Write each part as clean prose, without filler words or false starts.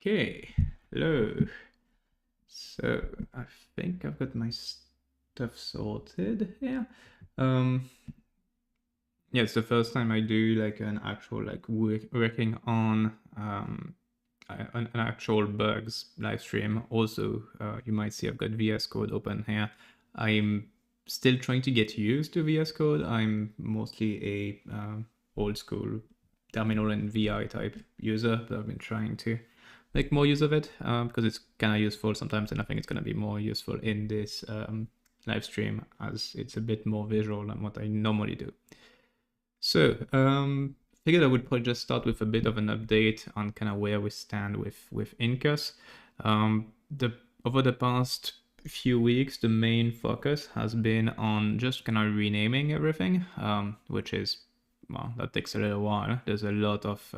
Okay, hello. So I think I've got my stuff sorted here. Um, yeah, it's the first time I do like an actual working on an actual bugs live stream. Also, you might see I've got VS Code open here. I'm still trying to get used to VS Code. I'm mostly a old school terminal and VI type user, but I've been trying to make more use of it because it's kind of useful sometimes, and I think it's going to be more useful in this live stream as it's a bit more visual than what I normally do. So, figured I would probably just start with a bit of an update on kind of where we stand with Incus. The over the past few weeks, the main focus has been on just kind of renaming everything, which is, well, that takes a little while. There's a lot of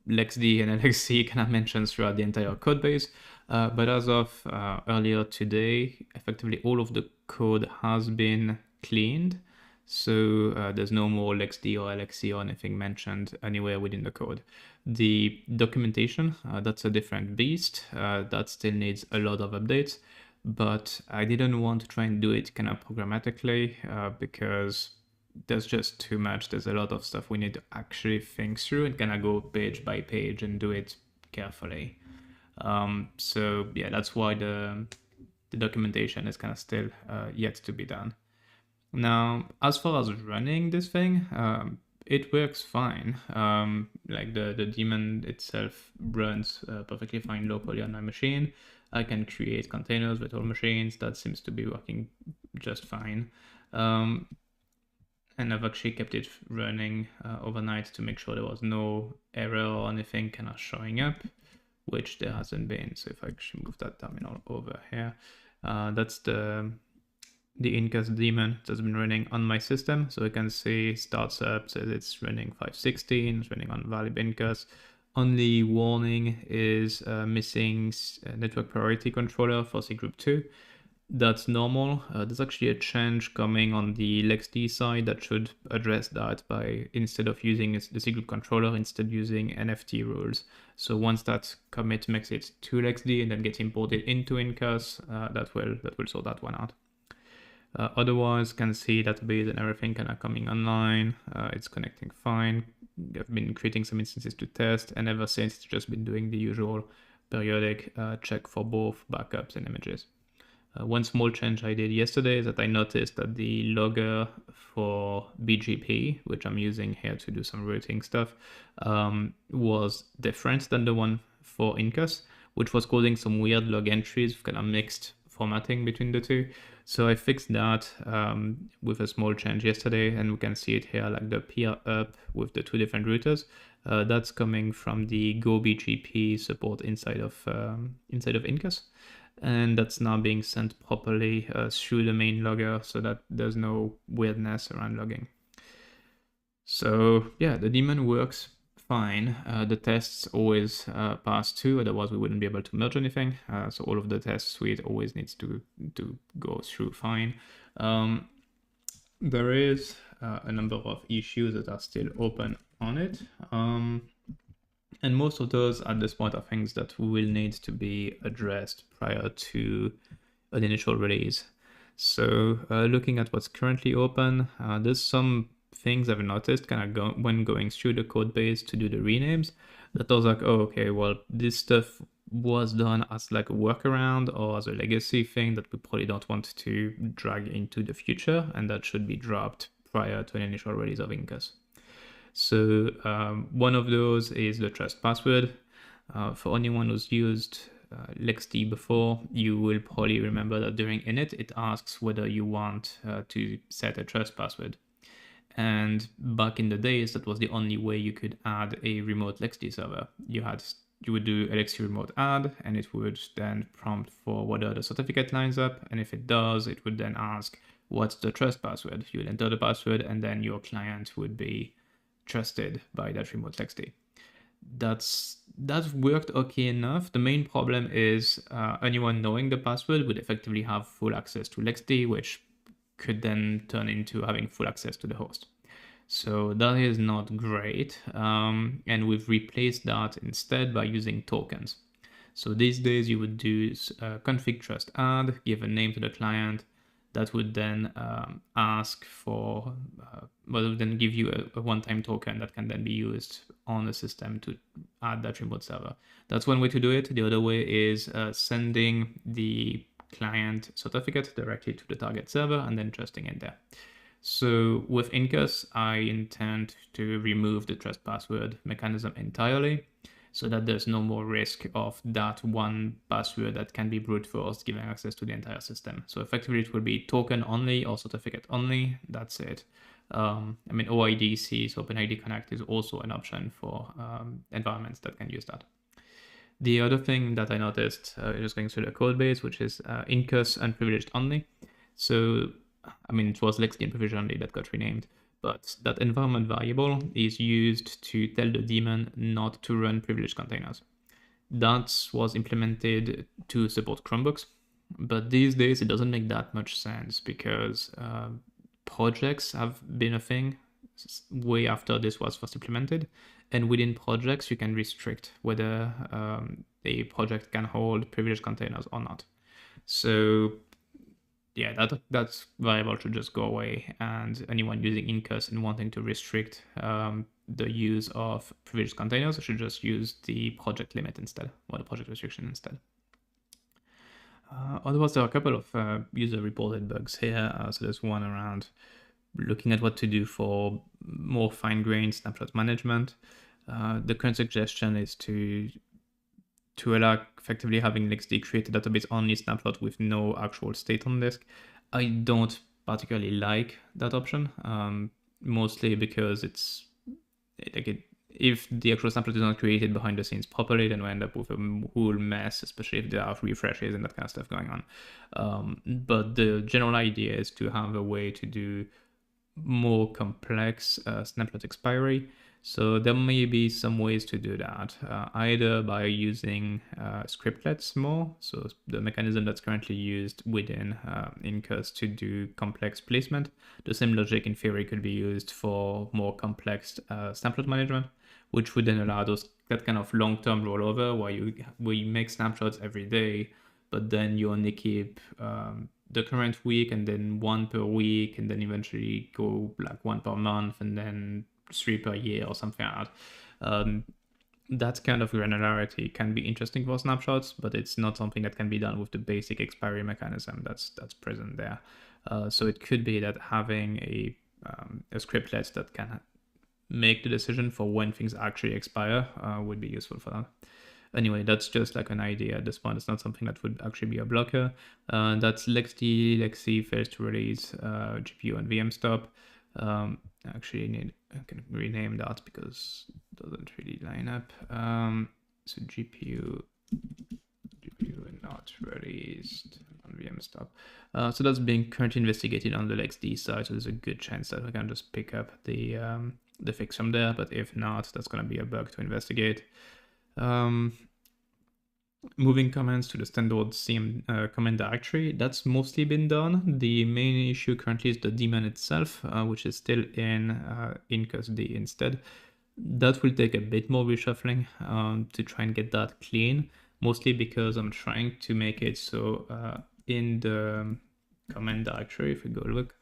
LXD and LXC kind of mentions throughout the entire code base. But as of earlier today, effectively all of the code has been cleaned. So there's no more LXD or LXC or anything mentioned anywhere within the code. The documentation, that's a different beast. That still needs a lot of updates. But I didn't want to try and do it kind of programmatically because there's just too much. There's a lot of stuff we need to actually think through and kind of go page by page and do it carefully. So yeah, that's why the documentation is kind of still yet to be done. Now, as far as running this thing, it works fine. Like the daemon itself runs perfectly fine locally on my machine. I can create containers with all machines. That seems to be working just fine. And I've actually kept it running overnight to make sure there was no error or anything kind of showing up, which there hasn't been. So if I actually move that terminal over here, that's the Incus daemon that's been running on my system. So you can see starts up, says it's running 516, it's running on valid Incus. Only warning is missing network priority controller for C group 2. That's normal. There's actually a change coming on the LXD side that should address that by, instead of using the C group controller, instead using NFT rules. So once that commit makes it to LXD and then gets imported into Incus, that will sort that one out. Otherwise, can see database and everything kind of coming online. It's connecting fine. I've been creating some instances to test, and ever since it's just been doing the usual periodic check for both backups and images. One small change I did yesterday is that I noticed that the logger for BGP, which I'm using here to do some routing stuff, was different than the one for Incus, which was causing some weird log entries, kind of mixed formatting between the two. So I fixed that with a small change yesterday, and we can see it here, like the peer up with the two different routers. That's coming from the Go BGP support inside of Incus, and that's now being sent properly through the main logger, so that there's no weirdness around logging. So yeah, the daemon works fine. The tests always pass too, otherwise we wouldn't be able to merge anything. So all of the test suite always needs to go through fine. There is a number of issues that are still open on it. And most of those at this point are things that will need to be addressed prior to an initial release. So looking at what's currently open, there's some things I've noticed kind of when going through the code base to do the renames, that I was like, oh, okay, well, this stuff was done as like a workaround or as a legacy thing that we probably don't want to drag into the future, and that should be dropped prior to an initial release of Incus. So one of those is the trust password. For anyone who's used LXD before, you will probably remember that during init, it asks whether you want to set a trust password. And back in the days, that was the only way you could add a remote LXD server. You would do LXD remote add, and it would then prompt for whether the certificate lines up. And if it does, it would then ask, what's the trust password? You would enter the password, and then your client would be trusted by that remote LXD. That's worked okay enough. The main problem is anyone knowing the password would effectively have full access to LXD, which could then turn into having full access to the host. So that is not great. And we've replaced that instead by using tokens. So these days you would do config trust add, give a name to the client, that would then ask for, well, then give you a one-time token that can then be used on the system to add that remote server. That's one way to do it. The other way is sending the client certificate directly to the target server and then trusting it there. So with Incus, I intend to remove the trust password mechanism entirely, so that there's no more risk of that one password that can be brute forced giving access to the entire system. So effectively it will be token only or certificate only, that's it. I mean, OIDC, so OpenID Connect, is also an option for environments that can use that. The other thing that I noticed, just going through the code base, which is Incus unprivileged only. So, I mean, it was LXD unprivileged only that got renamed, but that environment variable is used to tell the daemon not to run privileged containers. That was implemented to support Chromebooks, but these days it doesn't make that much sense because projects have been a thing way after this was first implemented, and within projects you can restrict whether a project can hold privileged containers or not. So yeah, that's variable should just go away, and anyone using Incus and wanting to restrict the use of privileged containers should just use the project limit instead, or the project restriction instead. Otherwise, there are a couple of user-reported bugs here. So there's one around looking at what to do for more fine-grained snapshot management. The current suggestion is to allow effectively having LXD create a database-only snapshot with no actual state on disk. I don't particularly like that option, mostly because it's like if the actual snapshot is not created behind the scenes properly, then we end up with a whole mess, especially if there are refreshes and that kind of stuff going on. But the general idea is to have a way to do more complex snapshot expiry. So there may be some ways to do that, either by using scriptlets more, so the mechanism that's currently used within Incus to do complex placement. The same logic in theory could be used for more complex snapshot management, which would then allow that kind of long-term rollover where you make snapshots every day, but then you only keep the current week and then one per week, and then eventually go like one per month and then 3 per year or something like that. That kind of granularity can be interesting for snapshots, but it's not something that can be done with the basic expiry mechanism that's present there. So it could be that having a scriptlet that can make the decision for when things actually expire would be useful for that. Anyway, that's just like an idea at this point. It's not something that would actually be a blocker. That's LXD, LXC fails to release GPU and VM stop. Actually, I can rename that because it doesn't really line up. So GPU not released on VM stop. So that's being currently investigated on the LXD side. So there's a good chance that we can just pick up the fix from there. But if not, that's going to be a bug to investigate. Moving commands to the standard CM command directory, that's mostly been done. The main issue currently is the daemon itself, which is still in Incus-D instead. That will take a bit more reshuffling to try and get that clean, mostly because I'm trying to make it so in the command directory, if we go look,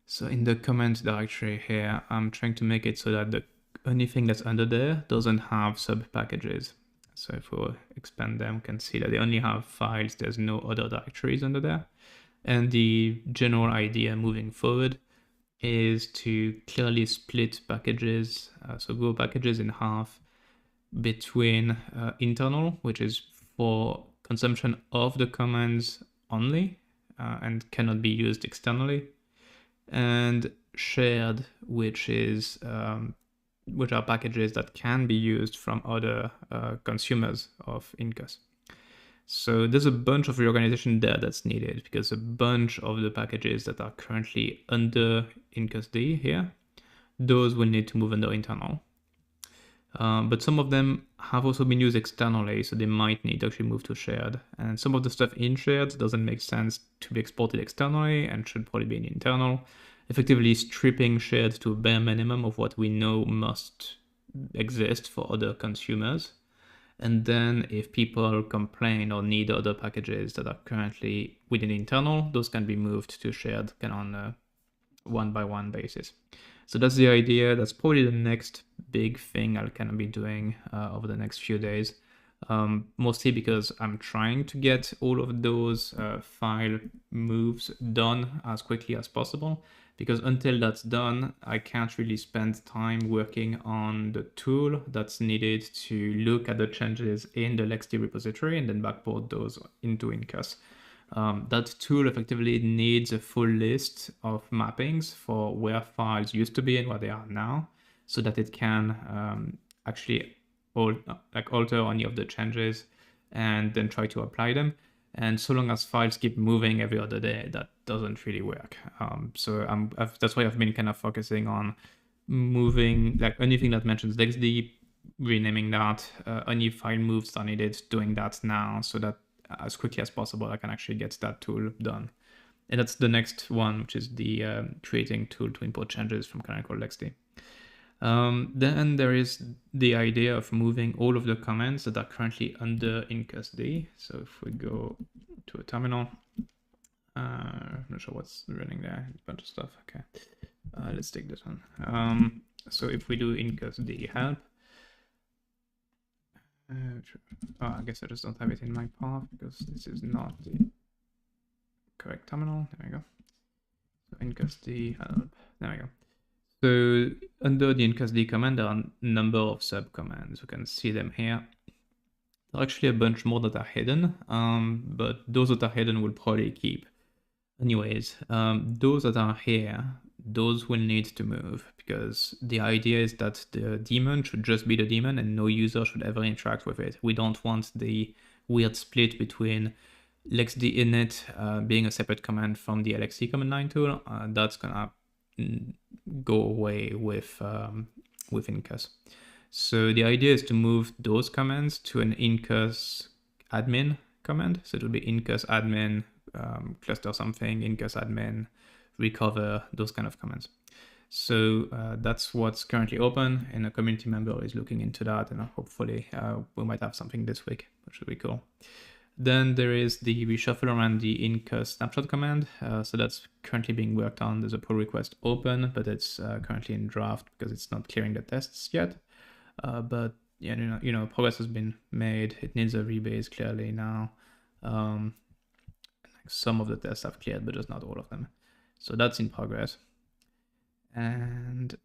so in the command directory here, I'm trying to make it so that anything that's under there doesn't have sub packages. So if we expand them, we can see that they only have files. There's no other directories under there. And the general idea moving forward is to clearly split packages, so Go packages in half between internal, which is for consumption of the commands only and cannot be used externally, and shared, which are packages that can be used from other consumers of Incus. So there's a bunch of reorganization there that's needed because a bunch of the packages that are currently under Incus-D here, those will need to move under internal. But some of them have also been used externally, so they might need to actually move to shared. And some of the stuff in shared doesn't make sense to be exported externally and should probably be in internal. effectively stripping shared to a bare minimum of what we know must exist for other consumers. And then if people complain or need other packages that are currently within internal, those can be moved to shared kind of on a one-by-one basis. So that's the idea. That's probably the next big thing I'll kind of be doing over the next few days. Mostly because I'm trying to get all of those file moves done as quickly as possible. Because until that's done, I can't really spend time working on the tool that's needed to look at the changes in the LXD repository and then backport those into Incus. That tool effectively needs a full list of mappings for where files used to be and where they are now, so that it can actually alter any of the changes and then try to apply them. And so long as files keep moving every other day, that doesn't really work. So that's why I've been kind of focusing on moving, like anything that mentions LXD, renaming that, any file moves that are needed, doing that now, so that as quickly as possible I can actually get that tool done. And that's the next one, which is the creating tool to import changes from canonical LXD. Then there is the idea of moving all of the commands that are currently under Incus. So if we go to a terminal, I'm not sure what's running there, a bunch of stuff. Okay, let's take this one. So if we do Incus help, I guess I just don't have it in my path because this is not the correct terminal. There we go. So Incus help. There we go. So under the Incus command, there are a number of subcommands. You can see them here. There are actually a bunch more that are hidden, but those that are hidden will probably keep. Anyways, those that are here, those will need to move, because the idea is that the daemon should just be the daemon and no user should ever interact with it. We don't want the weird split between LXD init being a separate command from the LXC command line tool. That's gonna go away with Incus. So the idea is to move those commands to an Incus admin command. So it will be Incus admin cluster something, Incus admin recover, those kind of commands. So that's what's currently open, and a community member is looking into that, and hopefully we might have something this week, which would be cool. Then there is the reshuffle around the Incus snapshot command. So that's currently being worked on. There's a pull request open, but it's currently in draft because it's not clearing the tests yet. But yeah, progress has been made. It needs a rebase clearly now. Some of the tests have cleared, but just not all of them. So that's in progress. And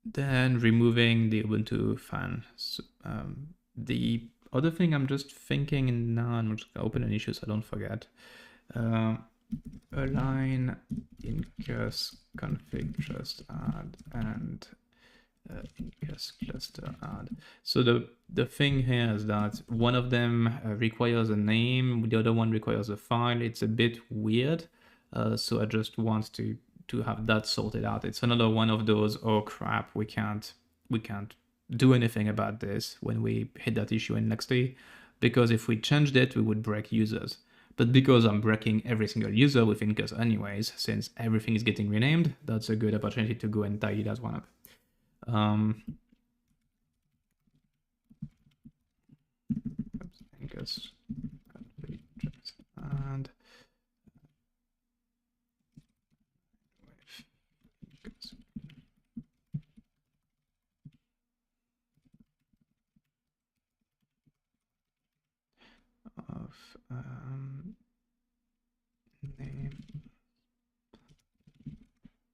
then removing the Ubuntu fan. So, the other thing I'm just thinking now, and I'm just gonna open an issue so I don't forget. Align Incus config just add and Incus cluster add. So the thing here is that one of them requires a name, the other one requires a file. It's a bit weird. So I just want to have that sorted out. It's another one of those, oh crap, we can't do anything about this when we hit that issue in LXD, because if we changed it, we would break users. But because I'm breaking every single user with Incus anyways, since everything is getting renamed, that's a good opportunity to go and tidy that one up. Incus and of name.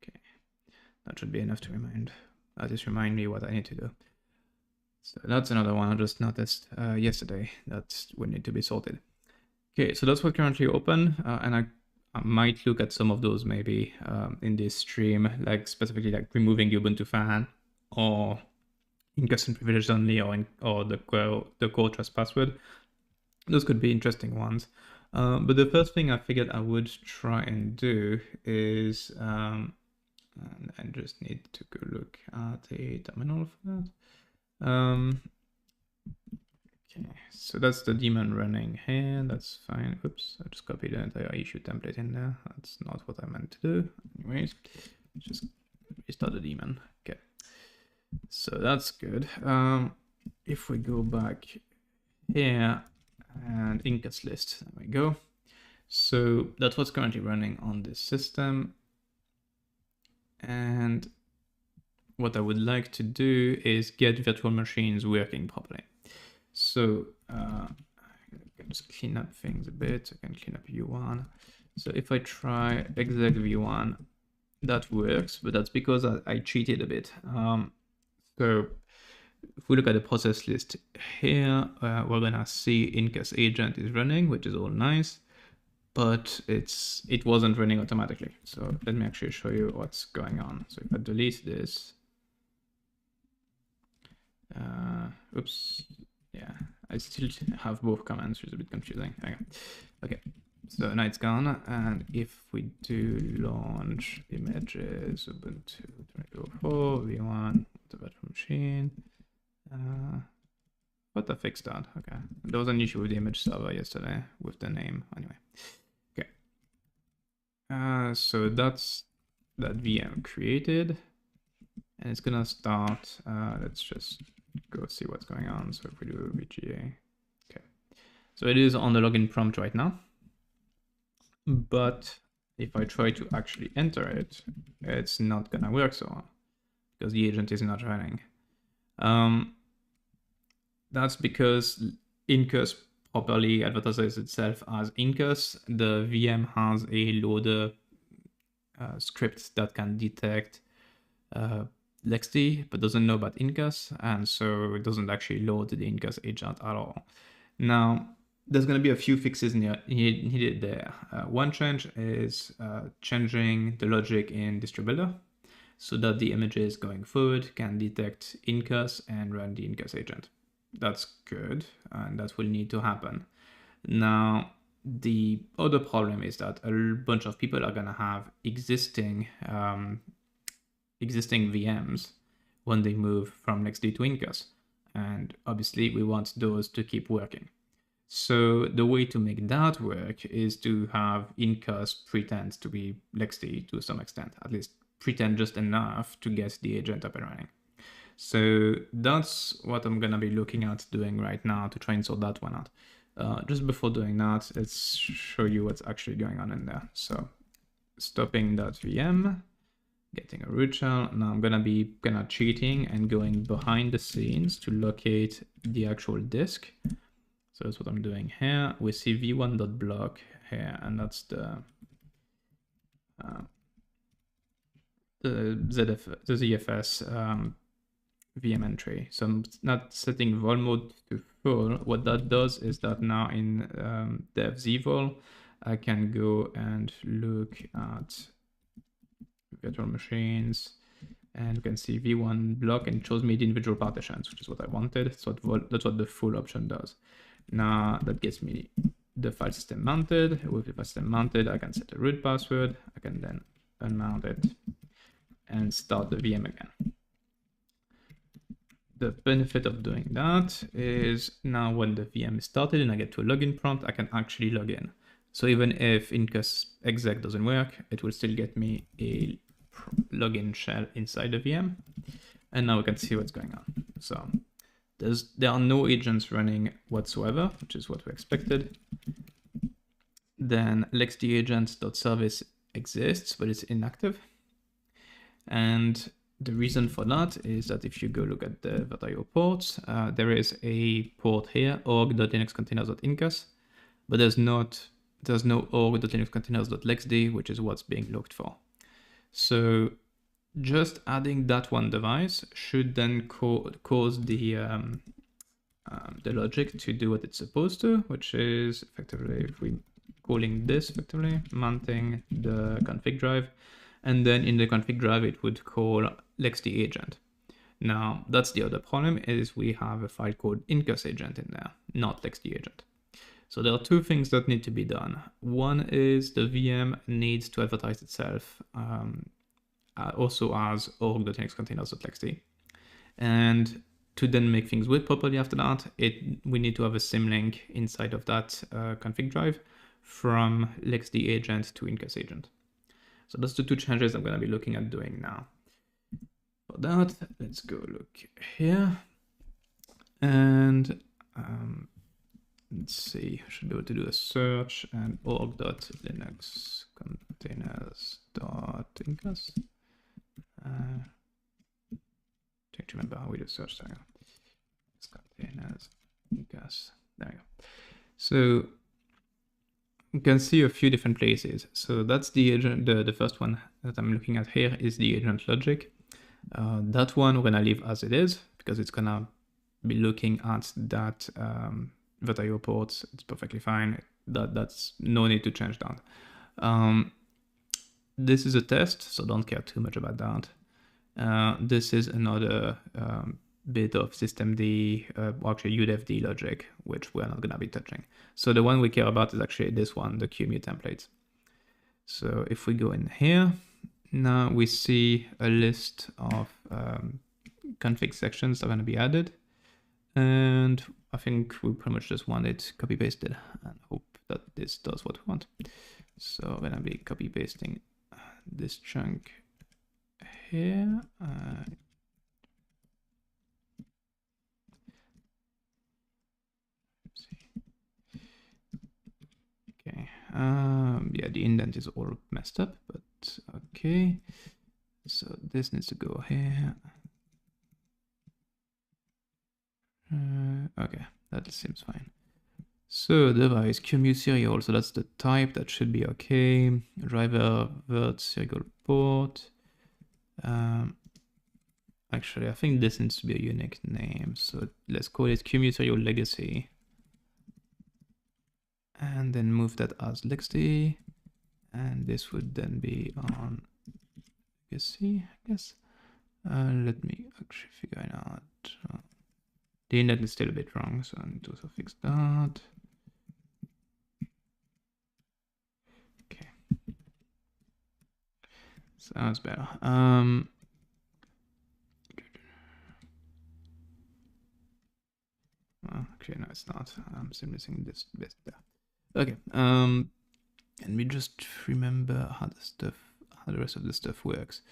Okay, that should be enough to remind me what I need to do. So that's another one I just noticed yesterday that would need to be sorted. Okay, so that's what's currently open, and I might look at some of those maybe in this stream, like specifically like removing the Ubuntu fan, or Incus and privileged only, or the core trust password. Those could be interesting ones. But the first thing I figured I would try and do is, and I just need to go look at a terminal for that. Okay, so that's the daemon running here. That's fine. Oops, I just copied the entire issue template in there. That's not what I meant to do. Anyways, just restart the daemon. Okay, so that's good. If we go back here and Incus list, there we go. So that's what's currently running on this system. And what I would like to do is get virtual machines working properly. So I can just clean up things a bit. I can clean up v1. So if I try exec v1, that works, but that's because I cheated a bit. So if we look at the process list here, we're gonna see Incus agent is running, which is all nice, but it wasn't running automatically. So let me actually show you what's going on. So if I delete this, oops, yeah, I still have both commands, which is a bit confusing. Okay, so now it's gone. And if we do launch images, Ubuntu 2004, v1, the virtual machine, but I fixed that. Okay, there was an issue with the image server yesterday with the name. Anyway, okay. So that's that VM created, and it's gonna start. Let's just go see what's going on. So if we do VGA, okay. So it is on the login prompt right now, but if I try to actually enter it, it's not gonna work so well because the agent is not running. That's because Incus properly advertises itself as Incus. The VM has a loader script that can detect LXD, but doesn't know about Incus, and so it doesn't actually load the Incus agent at all. Now, there's going to be a few fixes needed there. One change is changing the logic in DistroBuilder so that the images going forward can detect Incus and run the Incus agent. That's good, and that will need to happen. Now, the other problem is that a bunch of people are going to have existing VMs when they move from LXD to Incus, and obviously we want those to keep working. So the way to make that work is to have Incus pretend to be LXD to some extent, at least pretend just enough to get the agent up and running. So that's what I'm gonna be looking at doing right now to try and sort that one out. Just before doing that, let's show you what's actually going on in there. So stopping that VM, getting a root shell. Now I'm gonna be kind of cheating and going behind the scenes to locate the actual disk. So that's what I'm doing here. We see v1.block here, and that's the ZFS VM entry. So I'm not setting vol mode to full. What that does is that now in dev zvol, I can go and look at virtual machines, and you can see v1 block, and it shows me the individual partitions, which is what I wanted. So that's what the full option does. Now that gets me the file system mounted. With the file system mounted, I can set a root password. I can then unmount it and start the VM again. The benefit of doing that is now when the VM is started and I get to a login prompt, I can actually log in. So even if Incus exec doesn't work, it will still get me a login shell inside the VM. And now we can see what's going on. So there are no agents running whatsoever, which is what we expected. Then LXD agent.service exists, but it's inactive. And the reason for that is that if you go look at the .io ports, there is a port here, org.linuxcontainers.incus, but there's no org.linuxcontainers.lxd, which is what's being looked for. So just adding that one device should then cause the logic to do what it's supposed to, which is effectively, if we calling this effectively, mounting the config drive, and then in the config drive, it would call LXD agent. Now, that's the other problem, is we have a file called Incus agent in there, not LXD agent. So there are two things that need to be done. One is the VM needs to advertise itself also as org.linuxcontainers.lxt. And to then make things work properly after that, we need to have a symlink inside of that config drive from LXD agent to Incus agent. So that's the two changes I'm going to be looking at doing now. For that, let's go look here. And let's see, I should be able to do a search and org.linux containers.incus. Don't remember how we do search. There we go. It's containers, incus. There we go. So you can see a few different places. So that's the agent. The first one that I'm looking at here is the agent logic. That one we're gonna leave as it is because it's gonna be looking at that VirtIO ports. It's perfectly fine. That's no need to change that. This is a test, so don't care too much about that. This is another bit of systemd, actually udfd logic, which we're not gonna be touching. So the one we care about is actually this one, the QEMU templates. So if we go in here, now we see a list of config sections that are gonna be added. And I think we pretty much just want it copy pasted and hope that this does what we want. So we're gonna be copy pasting this chunk here. Okay. Yeah, the indent is all messed up, but okay. So this needs to go here. Okay, that seems fine. So device QEMU serial, so that's the type, that should be okay. Driver vert serial port. Actually, I think this needs to be a unique name, so let's call it QEMU serial legacy. And then move that as legacy, and this would then be on legacy, I guess. Let me actually figure it out. The index is still a bit wrong, so I need to also fix that. Okay. Sounds better. Well, actually, no, it's not. I'm still missing this bit there. Okay. And we just remember how the rest of the stuff works.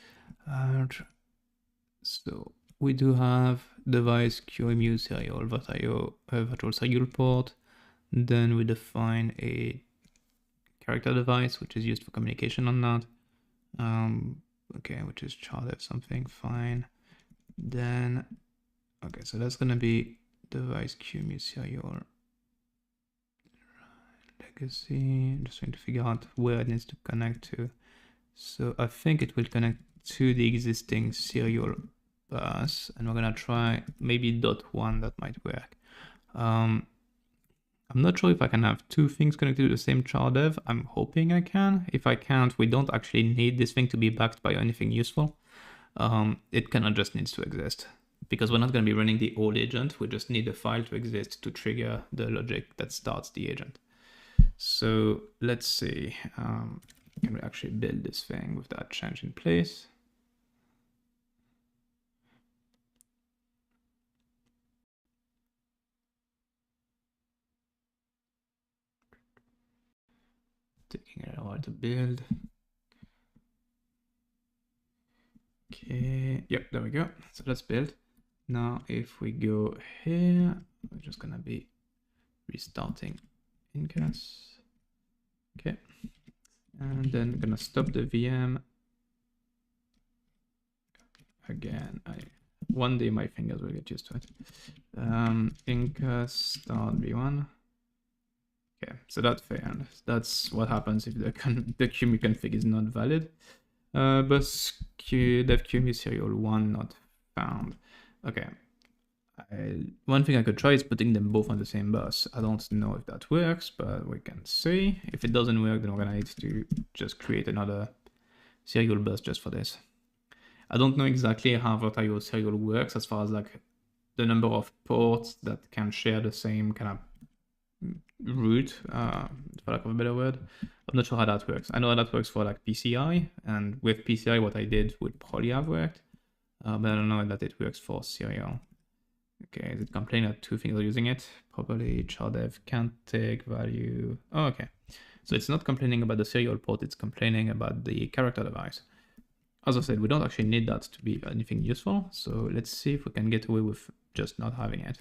So we do have device QEMU serial VirtIO virtual serial port. Then we define a character device, which is used for communication on that. Okay, which is charted something, fine. Then, okay, so that's gonna be device QEMU serial legacy. I'm just trying to figure out where it needs to connect to. So I think it will connect to the existing serial bus, and we're gonna try maybe .1, that might work. I'm not sure if I can have two things connected to the same chardev. I'm hoping I can. If I can't, we don't actually need this thing to be backed by anything useful. It kind of just needs to exist because we're not going to be running the old agent. We just need the file to exist to trigger the logic that starts the agent. So let's see. Can we actually build this thing with that change in place? Taking a while to build. Okay, yep, there we go. So let's build. Now, if we go here, we're just gonna be restarting Incus. Okay, and then we're gonna stop the VM. Again, one day my fingers will get used to it. Incus start v1. Okay, so that failed. That's what happens if the QEMU config is not valid. Bus dev QEMU serial 1 not found. Okay. One thing I could try is putting them both on the same bus. I don't know if that works, but we can see. If it doesn't work, then we're gonna need to just create another serial bus just for this. I don't know exactly how VirtIO serial works as far as like the number of ports that can share the same kind of root, for lack of a better word. I'm not sure how that works. I know how that works for like PCI, and with PCI what I did would probably have worked, but I don't know that it works for serial. Okay, is it complaining that two things are using it? Probably char_dev can't take value. Oh, okay. So it's not complaining about the serial port, it's complaining about the character device. As I said, we don't actually need that to be anything useful, so let's see if we can get away with just not having it.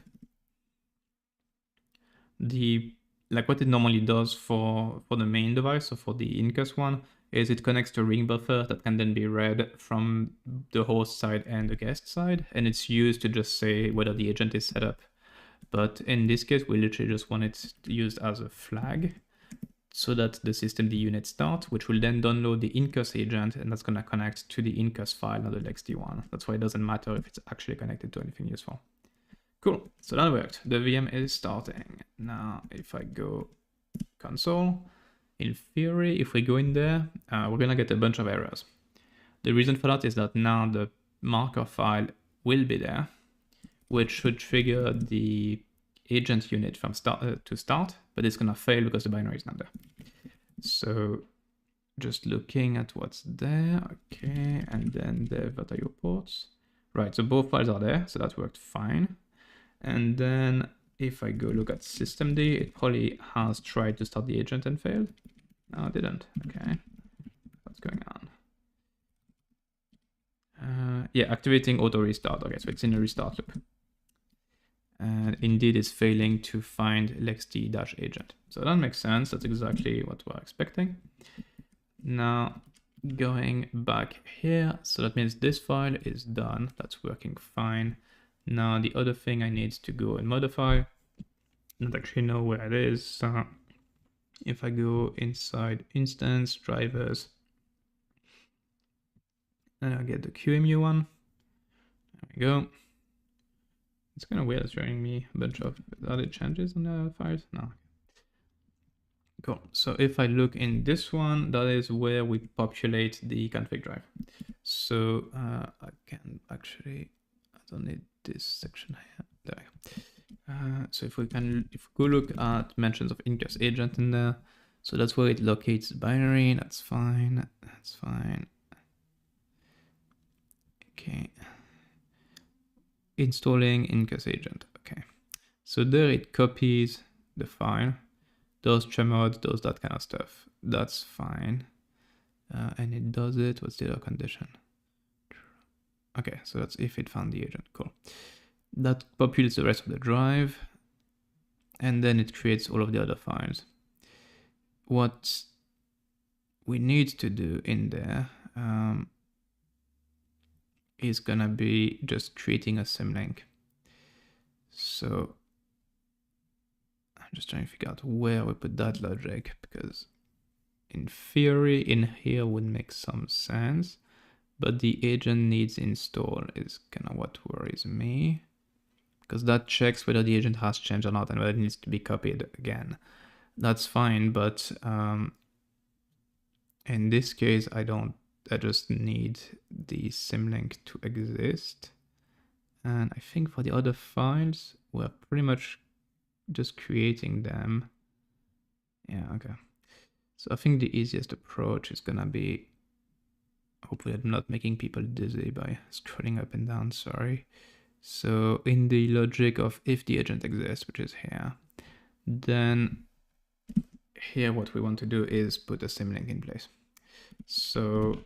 Like what it normally does for the main device, so for the Incus one, is it connects to a ring buffer that can then be read from the host side and the guest side, and it's used to just say whether the agent is set up. But in this case, we literally just want it used as a flag so that the systemd unit start, which will then download the Incus agent, and that's going to connect to the Incus file, not the LXD one. That's why it doesn't matter if it's actually connected to anything useful. Cool, so that worked. The VM is starting. Now, if I go console, in theory, if we go in there, we're gonna get a bunch of errors. The reason for that is that now the marker file will be there, which should trigger the agent unit from start to start, but it's gonna fail because the binary is not there. So just looking at what's there, okay, and then the what are your ports? Right, so both files are there, so that worked fine. And then if I go look at systemd, it probably has tried to start the agent and failed. No, it didn't. Okay, what's going on? Yeah, activating auto restart. Okay, so it's in a restart loop. And indeed it's failing to find LXD-agent. So that makes sense. That's exactly what we're expecting. Now going back here, so that means this file is done. That's working fine. Now the other thing I need to go and modify, not actually know where it is. So if I go inside instance drivers, and I'll get the QEMU one. There we go. It's kind of weird showing me a bunch of other changes on the files. No. Cool. So if I look in this one, that is where we populate the config drive. So I can actually, I don't need this section here. There we go. So if we go look at mentions of Incus agent in there, so that's where it locates the binary. That's fine. That's fine. Okay. Installing Incus agent. Okay. So there it copies the file, does chmod, does that kind of stuff. That's fine. And it does it. What's the other condition? Okay, so that's if it found the agent. Cool. That populates the rest of the drive, and then it creates all of the other files. What we need to do in there is gonna be just creating a symlink. So I'm just trying to figure out where we put that logic, because in theory in here would make some sense, but the agent needs install is kind of what worries me, because that checks whether the agent has changed or not and whether it needs to be copied again. That's fine, but in this case I just need the symlink to exist. And I think for the other files, we're pretty much just creating them. Yeah, okay. So I think the easiest approach is gonna be, hopefully I'm not making people dizzy by scrolling up and down, sorry. So in the logic of if the agent exists, which is here, then here what we want to do is put a symlink in place. So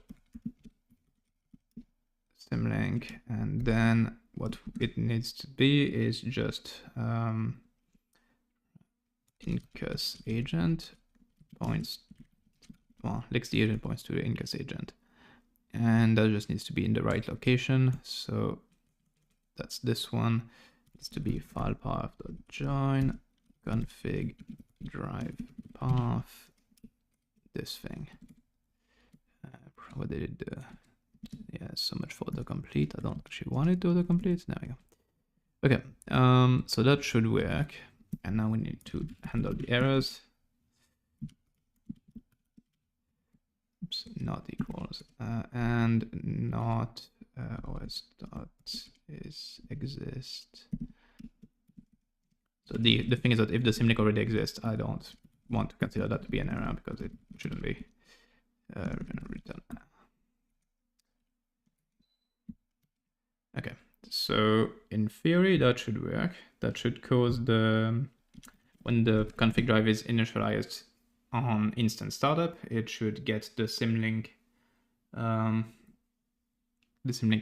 symlink, and then what it needs to be is just Incus agent points, well, LXD agent points to the Incus agent, and that just needs to be in the right location. So that's this one. It needs to be file path.join config drive path, this thing. What did it do? Yeah, so much for autocomplete. I don't actually want it to autocomplete. There we go. Okay, so that should work. And now we need to handle the errors. Oops, not equals and not os dot is exist. So the thing is that if the symlink already exists, I don't want to consider that to be an error because it shouldn't be. Return. Okay, So in theory, that should work. That should cause when the config drive is initialized on instant startup, it should get the symlink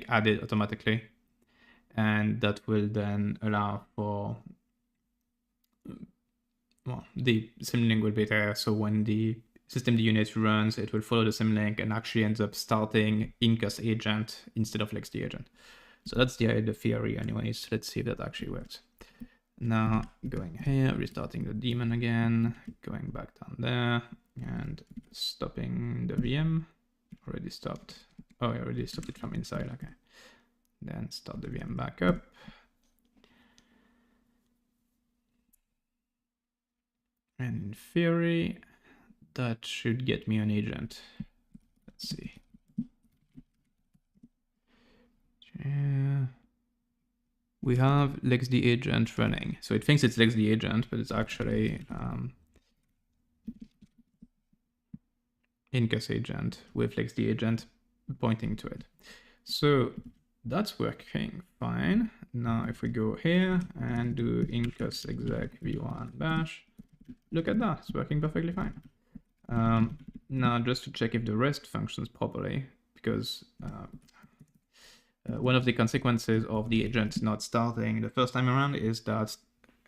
added automatically, and that will then allow for, well, the symlink will be there. So when the systemd unit runs, it will follow the symlink and actually ends up starting Incus agent instead of LXD agent. So that's the theory anyways. Let's see if that actually works. Now going here, restarting the daemon again, going back down there and stopping the VM. Already stopped. Oh, I already stopped it from inside. Okay. Then start the VM back up. And in theory, that should get me an agent. Let's see. Yeah. We have LXD agent running. So it thinks it's LXD agent, but it's actually Incus agent with LXD agent pointing to it. So that's working fine. Now if we go here and do Incus exec v1 bash, look at that, it's working perfectly fine. Now just to check if the rest functions properly, because one of the consequences of the agent not starting the first time around is that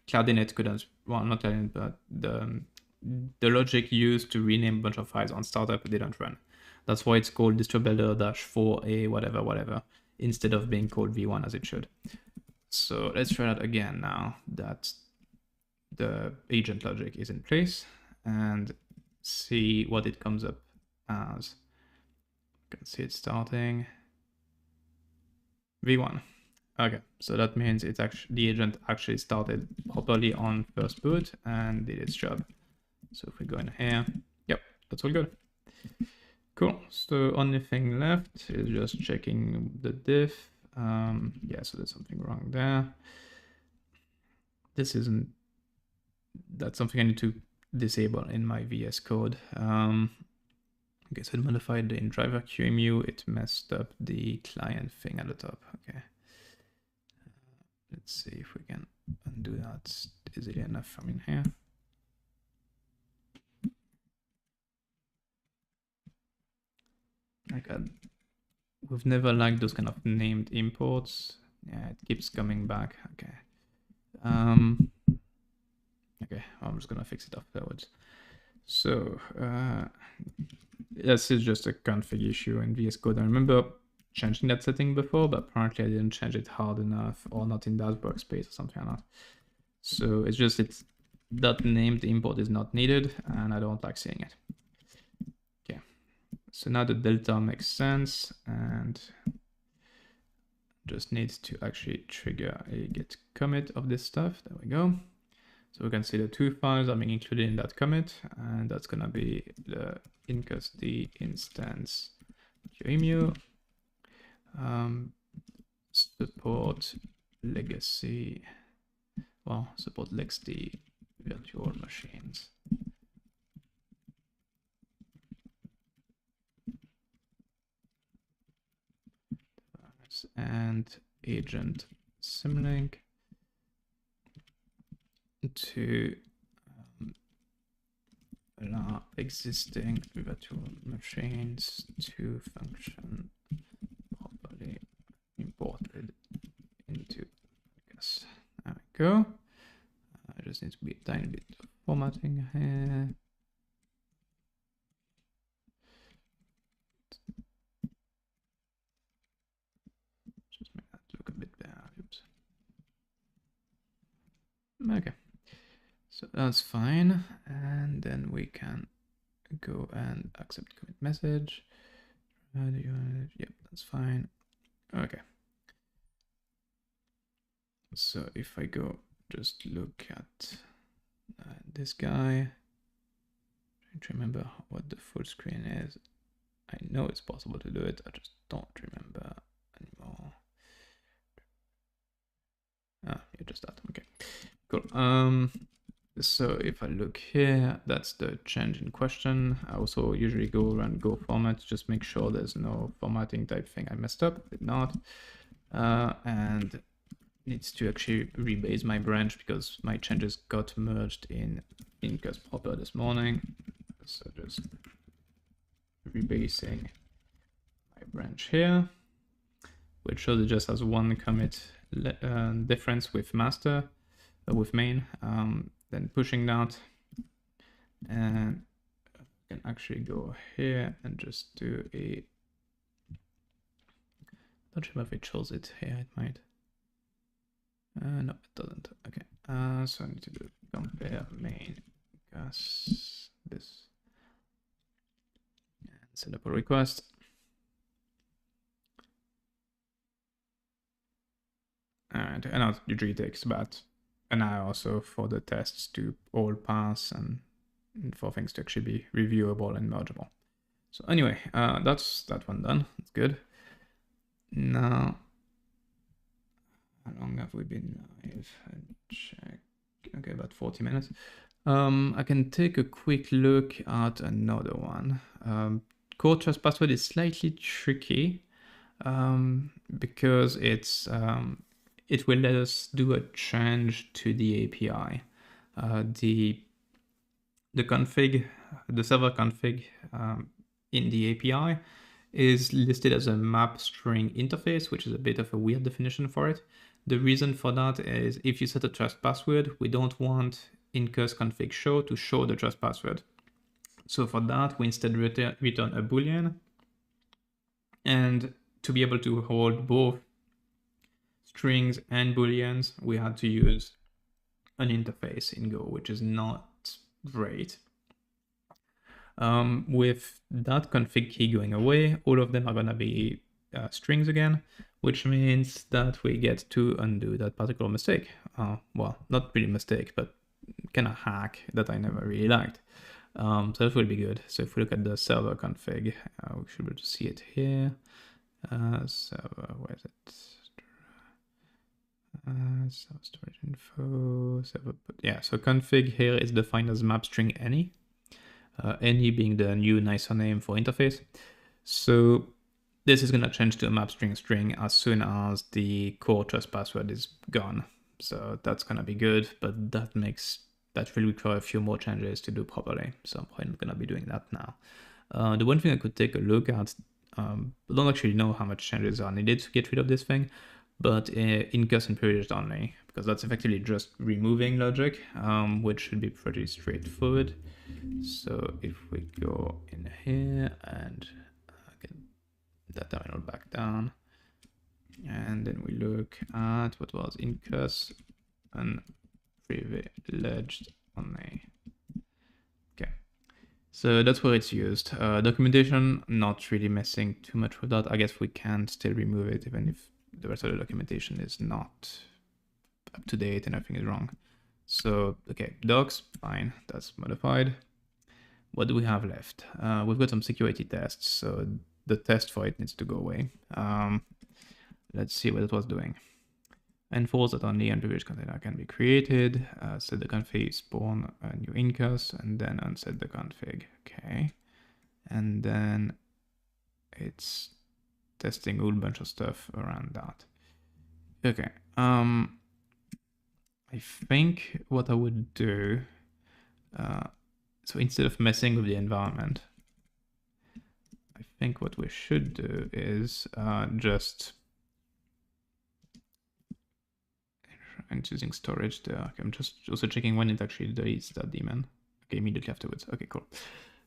Cloudinit couldn't, well, not Cloudinit, but the logic used to rename a bunch of files on startup didn't run. That's why it's called distro-builder-4a whatever, instead of being called v1 as it should. So let's try that again now that the agent logic is in place and see what it comes up as. You can see it starting v1. Okay, so that means it's actually the agent actually started properly on first boot and did its job. So if we go in here, yep, that's all good. Cool. So only thing left is just checking the diff. Yeah, so there's something wrong there. This isn't. That's something I need to disable in my VS Code. Okay, so it modified the in-driver QEMU. It messed up the client thing at the top. Okay. Let's see if we can undo that easily enough from in here. We've never liked those kind of named imports. Yeah, it keeps coming back. Okay. Okay, I'm just gonna fix it afterwards. So this is just a config issue in VS Code. I remember changing that setting before, but apparently I didn't change it hard enough or not in that workspace or something like that. So it's just that named import is not needed and I don't like seeing it. Okay, so now the delta makes sense and just needs to actually trigger a get commit of this stuff. There we go. So we can see the two files are being included in that commit, and that's gonna be the incusd instance QEMU, support legacy, well, support LXD virtual machines. And agent symlink to allow existing virtual machines to function properly imported into Incus. There we go. I just need to be a tiny bit of formatting here. Just make that look a bit better. Oops. Okay. So that's fine, and then we can go and accept commit message. Yep, that's fine. Okay. So if I go just look at this guy, trying to remember what the full screen is. I know it's possible to do it, I just don't remember anymore. Ah, yeah, just that. Okay, cool. So if I look here, that's the change in question. I also usually go run go format, just make sure there's no formatting type thing I messed up. Did not. and needs to actually rebase my branch because my changes got merged in Incus proper this morning. So just rebasing my branch here, which shows it just has one commit difference with master, with main, then pushing that, and I can actually go here and just do a, not sure if it shows it here, it might. No, it doesn't. Okay, so I need to do compare main gas this and set up a request. And it usually takes about an hour or so for the tests to all pass and for things to actually be reviewable and mergeable. So anyway, that's that one done. That's good. Now, how long have we been live? Check. Okay, about 40 minutes. I can take a quick look at another one. Core trust password is slightly tricky because it's it will let us do a change to the API. The config, the server config in the API is listed as a map string interface, which is a bit of a weird definition for it. The reason for that is if you set a trust password, we don't want Incus config show to show the trust password. So for that, we instead return a boolean, and to be able to hold both strings and booleans, we had to use an interface in Go, which is not great. With that config key going away, all of them are gonna be strings again, which means that we get to undo that particular mistake. Well, not really mistake, but kind of hack that I never really liked. So that will be good. So if we look at the server config, we should be able to see it here. Server, where is it? Server storage info, server put, yeah, so config here is defined as map string any. Any being the new nicer name for interface. So this is gonna change to a map string as soon as the core trust password is gone. So that's gonna be good, but that will require a few more changes to do properly. So I'm probably not gonna be doing that now. The one thing I could take a look at, I don't actually know how much changes are needed to get rid of this thing, but Incus and period only, because that's effectively just removing logic, which should be pretty straightforward. So if we go in here and get that terminal back down, and then we look at what was Incus and privileged only. Okay, so that's where it's used. Documentation, not really messing too much with that. I guess we can still remove it even if the rest of the documentation is not up to date and everything is wrong. So, okay, docs, fine, that's modified. What do we have left? We've got some security tests, so the test for it needs to go away. Let's see what it was doing. Enforce that only unprivileged container can be created. Set the config, spawn a new Incus, and then unset the config. Okay, and then it's testing a whole bunch of stuff around that. Okay, I think what I would do, so instead of messing with the environment, I think what we should do is just, I'm choosing storage there. Okay, I'm just also checking when it actually deletes that daemon. Okay, immediately afterwards. Okay, cool.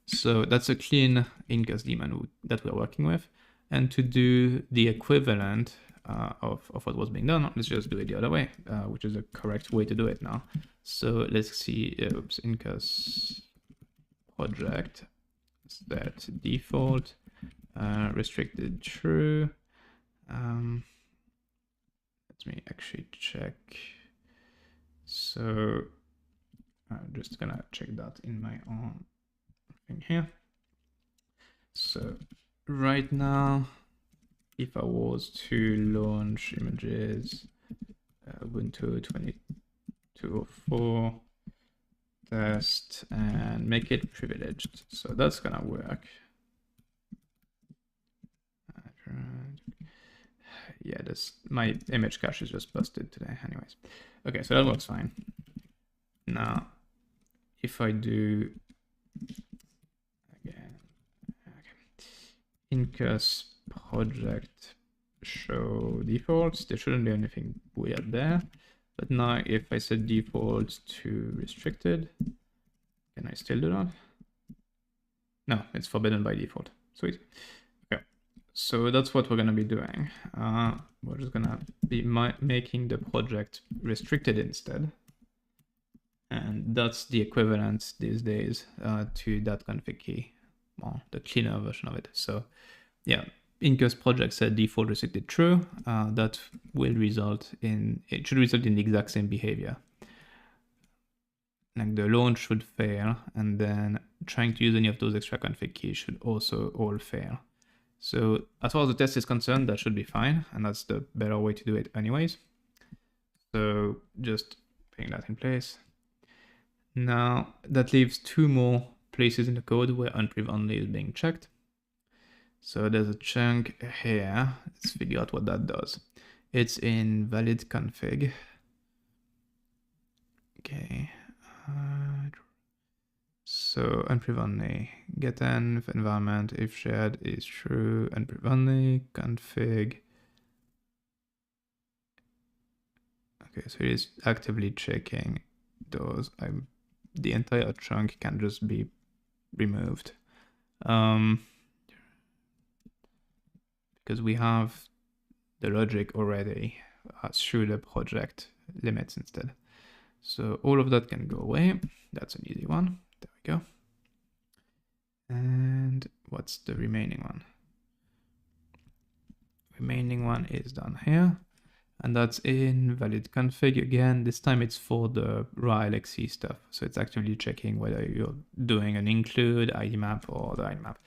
So that's a clean Incus daemon that we're working with. And to do the equivalent of what was being done, let's just do it the other way, which is the correct way to do it now. So let's see, oops, Incus project set default restricted true. Let me actually check. So I'm just gonna check that in my own thing here. So right now, if I was to launch images, Ubuntu 2204 test and make it privileged. So that's gonna work. yeah, my image cache is just busted today anyways. Okay, so that works fine. Now, if I do again, okay. Incus project show defaults, there shouldn't be anything weird there. But now if I set default to restricted, can I still do that? No, it's forbidden by default. Sweet. Okay, so that's what we're gonna be doing. We're just gonna be making the project restricted instead. And that's the equivalent these days to that config key, well, the cleaner version of it. So yeah, Incus project set default restricted true. That will result in, it should result in the exact same behavior. Like the launch should fail, and then trying to use any of those extra config keys should also all fail. So as far as the test is concerned, that should be fine, and that's the better way to do it anyways. So just putting that in place. Now that leaves two more places in the code where unpriv only is being checked. So there's a chunk here. Let's figure out what that does. It's in valid config. Okay. So unpriv only, get env environment if shared is true, unpriv only config. Okay, so it is actively checking those. The entire chunk can just be removed. Because we have the logic already through the project limits instead. So all of that can go away. That's an easy one. There we go. And what's the remaining one? Remaining one is down here. And that's in valid config again. This time it's for the raw LXC stuff. So it's actually checking whether you're doing an include ID map or the ID map.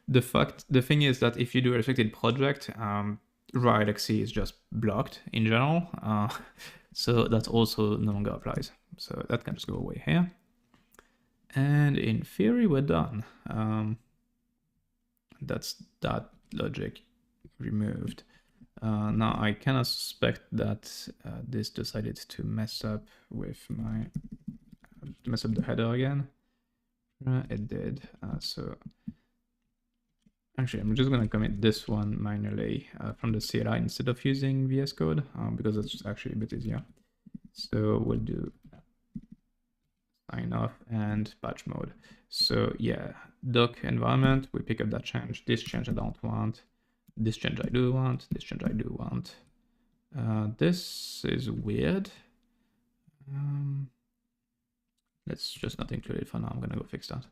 The thing is that if you do a restricted project, raw LXC is just blocked in general. So that also no longer applies. So that can just go away here. And in theory, we're done. That's that logic removed. Now I kind of suspect that this decided to mess up with mess up the header again. It did. So actually, I'm just gonna commit this one manually from the CLI instead of using VS Code because that's actually a bit easier. So we'll do sign off and patch mode. So yeah, doc environment, we pick up that change. This change I don't want. This change I do want. This change I do want. This is weird. Let's just not include it for now. I'm gonna go fix that.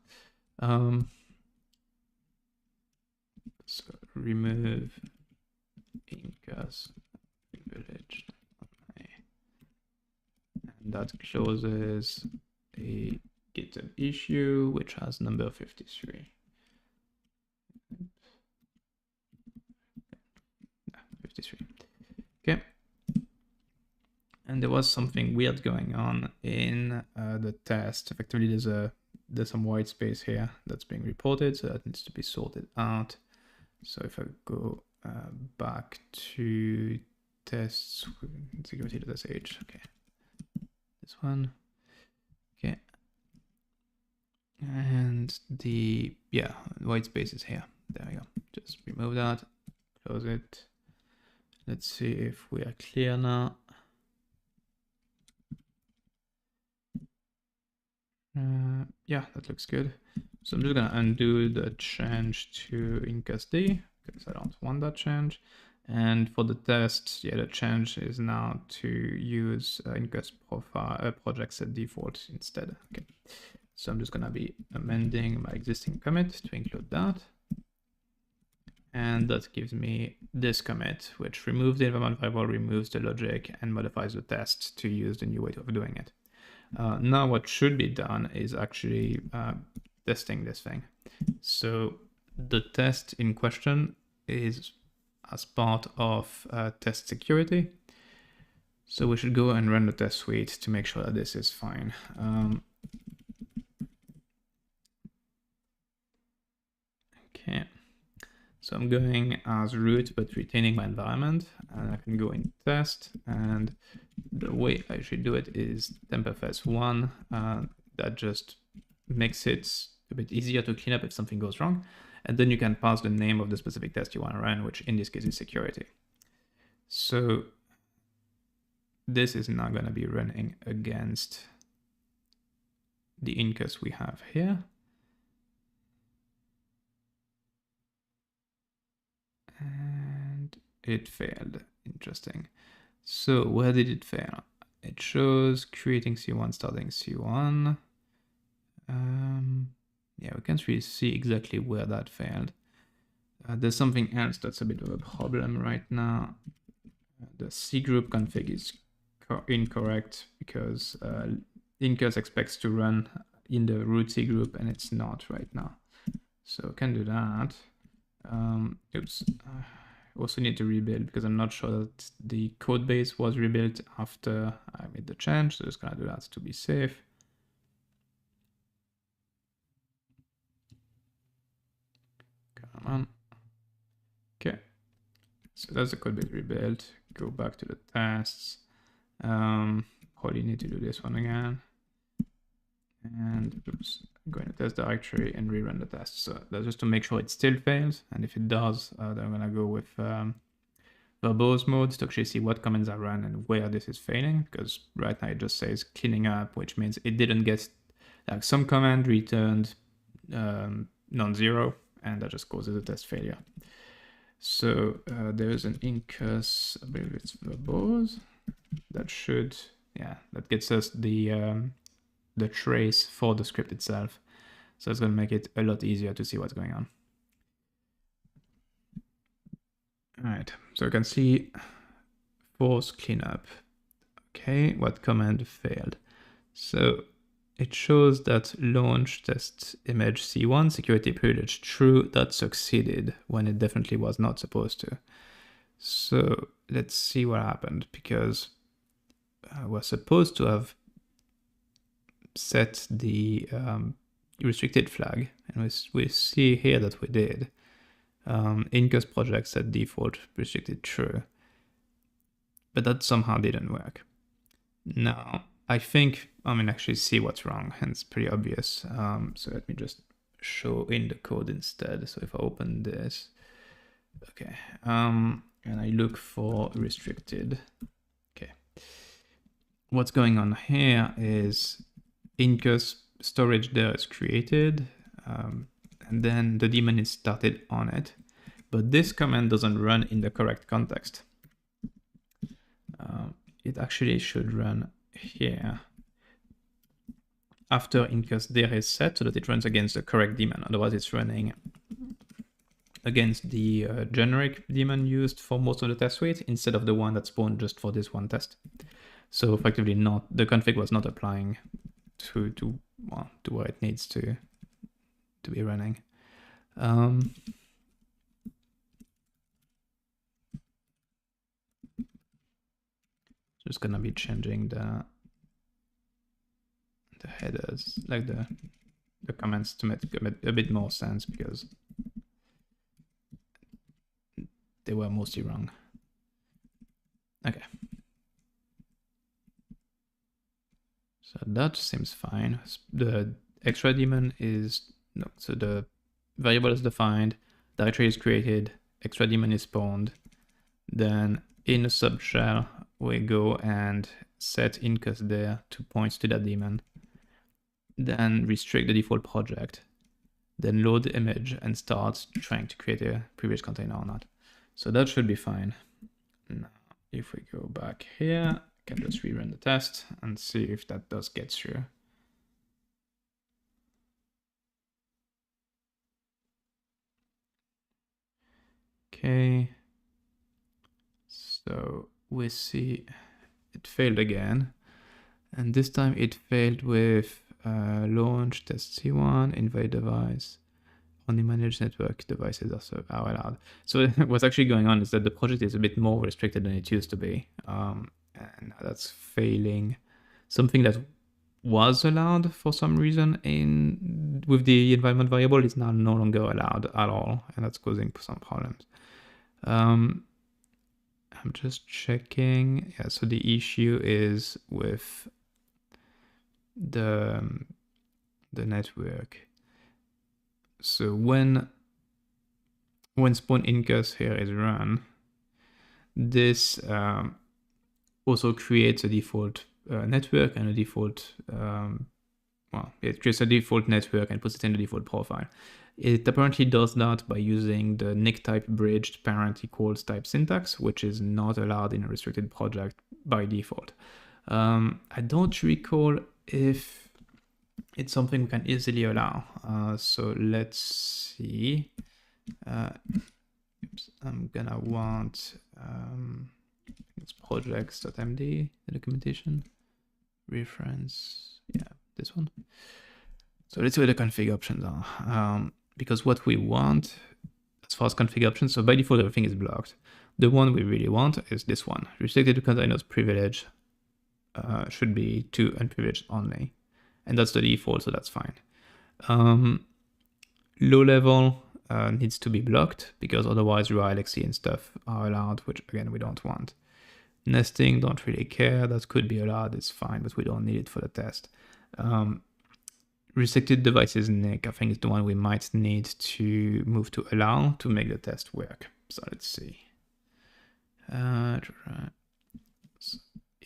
So remove Incus village. And that closes a Github issue, which has number 53. 53. Okay. And there was something weird going on in the test. Effectively, there's some white space here that's being reported, so that needs to be sorted out. So if I go back to tests security.sh, okay, this one, okay, and the white space is here. There we go. Just remove that, close it. Let's see if we are clear now. Yeah, that looks good. So I'm just gonna undo the change to Incus D because I don't want that change. And for the test, yeah, the change is now to use Incus profile project set default instead. Okay, so I'm just gonna be amending my existing commit to include that. And that gives me this commit, which removes the environment variable, removes the logic, and modifies the test to use the new way of doing it. Now what should be done is actually testing this thing. So the test in question is as part of test security. So we should go and run the test suite to make sure that this is fine. Okay. So I'm going as root, but retaining my environment, and I can go in test, and the way I should do it is tempfs1, that just makes it a bit easier to clean up if something goes wrong. And then you can pass the name of the specific test you want to run, which in this case is security. So this is now going to be running against the Incus we have here. And it failed. Interesting. So where did it fail? It shows creating C1, starting C1. Yeah, we can't really see exactly where that failed. There's something else that's a bit of a problem right now. The C group config is incorrect because Incus expects to run in the root C group and it's not right now. So can do that. Oops. I also need to rebuild because I'm not sure that the code base was rebuilt after I made the change. So just gonna do that to be safe. Come on. Okay. So that's the code base rebuilt. Go back to the tests. Probably need to do this one again. And oops, go in the test directory and rerun the test. So that's just to make sure it still fails. And if it does, then I'm gonna go with verbose mode to actually see what commands I run and where this is failing. Because right now it just says cleaning up, which means it didn't get like some command returned non-zero, and that just causes a test failure. So there's an Incus, I believe it's verbose. That should, yeah, that gets us the trace for the script itself. So it's going to make it a lot easier to see what's going on. All right, so you can see force cleanup. Okay, what command failed? So it shows that launch test image C1 security privilege true, that succeeded when it definitely was not supposed to. So let's see what happened, because we're supposed to have set the restricted flag, and we see here that we did. Incus project set default restricted true, but that somehow didn't work. Now, I think actually see what's wrong, and it's pretty obvious. So let me just show in the code instead. So if I open this, okay, and I look for restricted, okay. What's going on here is Incus storage there is created, and then the daemon is started on it, but this command doesn't run in the correct context. It actually should run here after Incus there is set so that it runs against the correct daemon. Otherwise it's running against the generic daemon used for most of the test suite instead of the one that spawned just for this one test. So effectively the config was not applying to where it needs to be running. Just gonna be changing the headers, like the comments, to make a bit more sense, because they were mostly wrong. Okay. So that seems fine. The extra daemon is, no, so the variable is defined, directory is created, extra daemon is spawned. Then in a subshell, we go and set Incus there to point to that daemon. Then restrict the default project. Then load the image and start trying to create a previous container or not. So that should be fine. Now, if we go back here, I can just rerun the test and see if that does get through. Okay. So we see it failed again. And this time it failed with launch test C1, invade device, only manage network devices are allowed. So what's actually going on is that the project is a bit more restricted than it used to be. And that's failing something that was allowed for some reason with the environment variable is now no longer allowed at all, and that's causing some problems. I'm just checking. Yeah, so the issue is with the network. So when spawn Incus here is run, this also creates a default network and a default, well, it creates a default network and puts it in the default profile. It apparently does that by using the nick type bridged parent equals type syntax, which is not allowed in a restricted project by default. I don't recall if it's something we can easily allow. So let's see. Oops, I'm gonna want it's projects.md, the documentation, reference, yeah, this one. So let's see what the config options are. Because what we want as far as config options, so by default everything is blocked. The one we really want is this one. Restricted to containers privilege should be to unprivileged only. And that's the default, so that's fine. Low level needs to be blocked because otherwise raw LXC and stuff are allowed, which again we don't want. Nesting, don't really care. That could be allowed, it's fine, but we don't need it for the test. Restricted devices nick, I think is the one we might need to move to allow to make the test work. So let's see.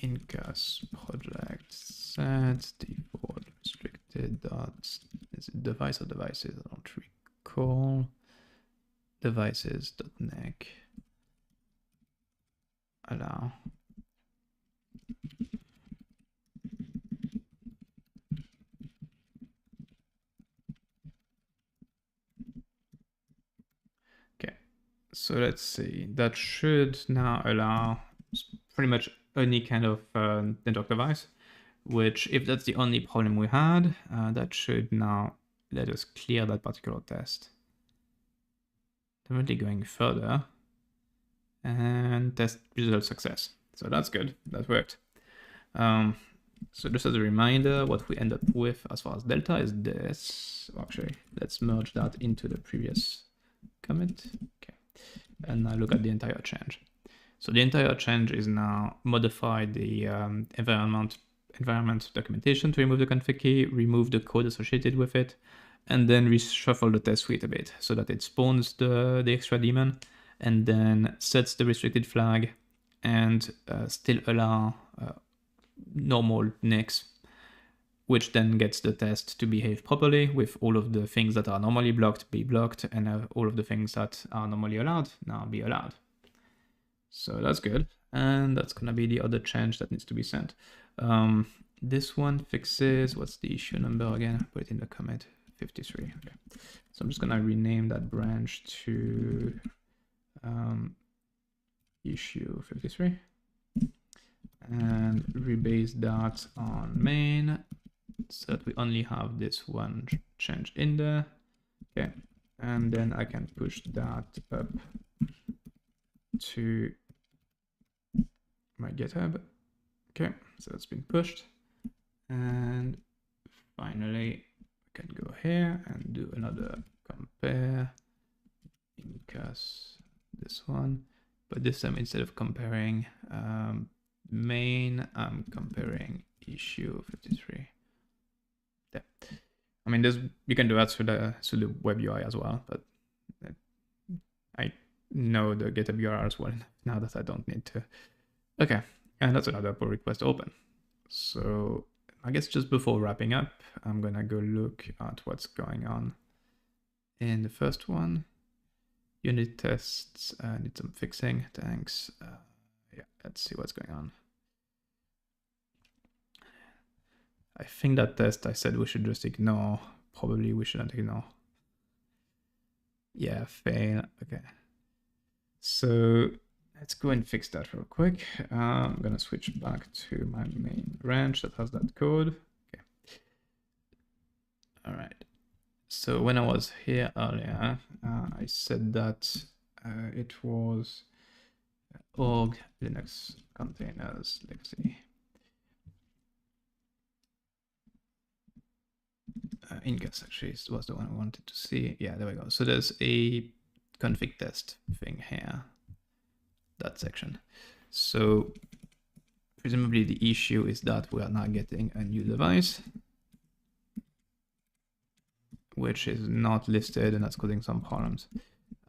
Incus project set default restricted dot, is it device or devices? I don't recall. Devices.nick allow. Okay, so let's see. That should now allow pretty much any kind of network device, which if that's the only problem we had, that should now let us clear that particular test. Definitely going further and test result success. So that's good, that worked. So just as a reminder, what we end up with as far as delta is this. Actually, let's merge that into the previous commit. Okay, and now look at the entire change. So the entire change is now modify the environment documentation to remove the config key, remove the code associated with it, and then reshuffle the test suite a bit so that it spawns the extra daemon and then sets the restricted flag and still allow normal nicks, which then gets the test to behave properly with all of the things that are normally blocked be blocked and all of the things that are normally allowed now be allowed. So that's good. And that's gonna be the other change that needs to be sent. This one fixes, what's the issue number again? Put it in the commit, 53. Okay. So I'm just gonna rename that branch to issue 53 and rebase that on main so that we only have this one change in there. Okay, and then I can push that up to my GitHub. Okay, so it's been pushed. And finally, we can go here and do another compare Incus, this one. But this time, instead of comparing main, I'm comparing issue 53. Yeah. I mean, you can do that through the web UI as well, but I know the GitHub URL as well now that I don't need to. Okay, and that's another pull request open. So I guess just before wrapping up, I'm gonna go look at what's going on in the first one. Unit tests need some fixing, thanks. Yeah, let's see what's going on. I think that test I said we should just ignore. Probably we shouldn't ignore. Yeah, fail, okay. So let's go and fix that real quick. I'm gonna switch back to my main branch that has that code. Okay. All right. So when I was here earlier, I said that it was org Linux containers legacy. Incus actually was the one I wanted to see. Yeah, there we go. So there's a config test thing here, that section. So presumably the issue is that we are now getting a new device, which is not listed, and that's causing some problems.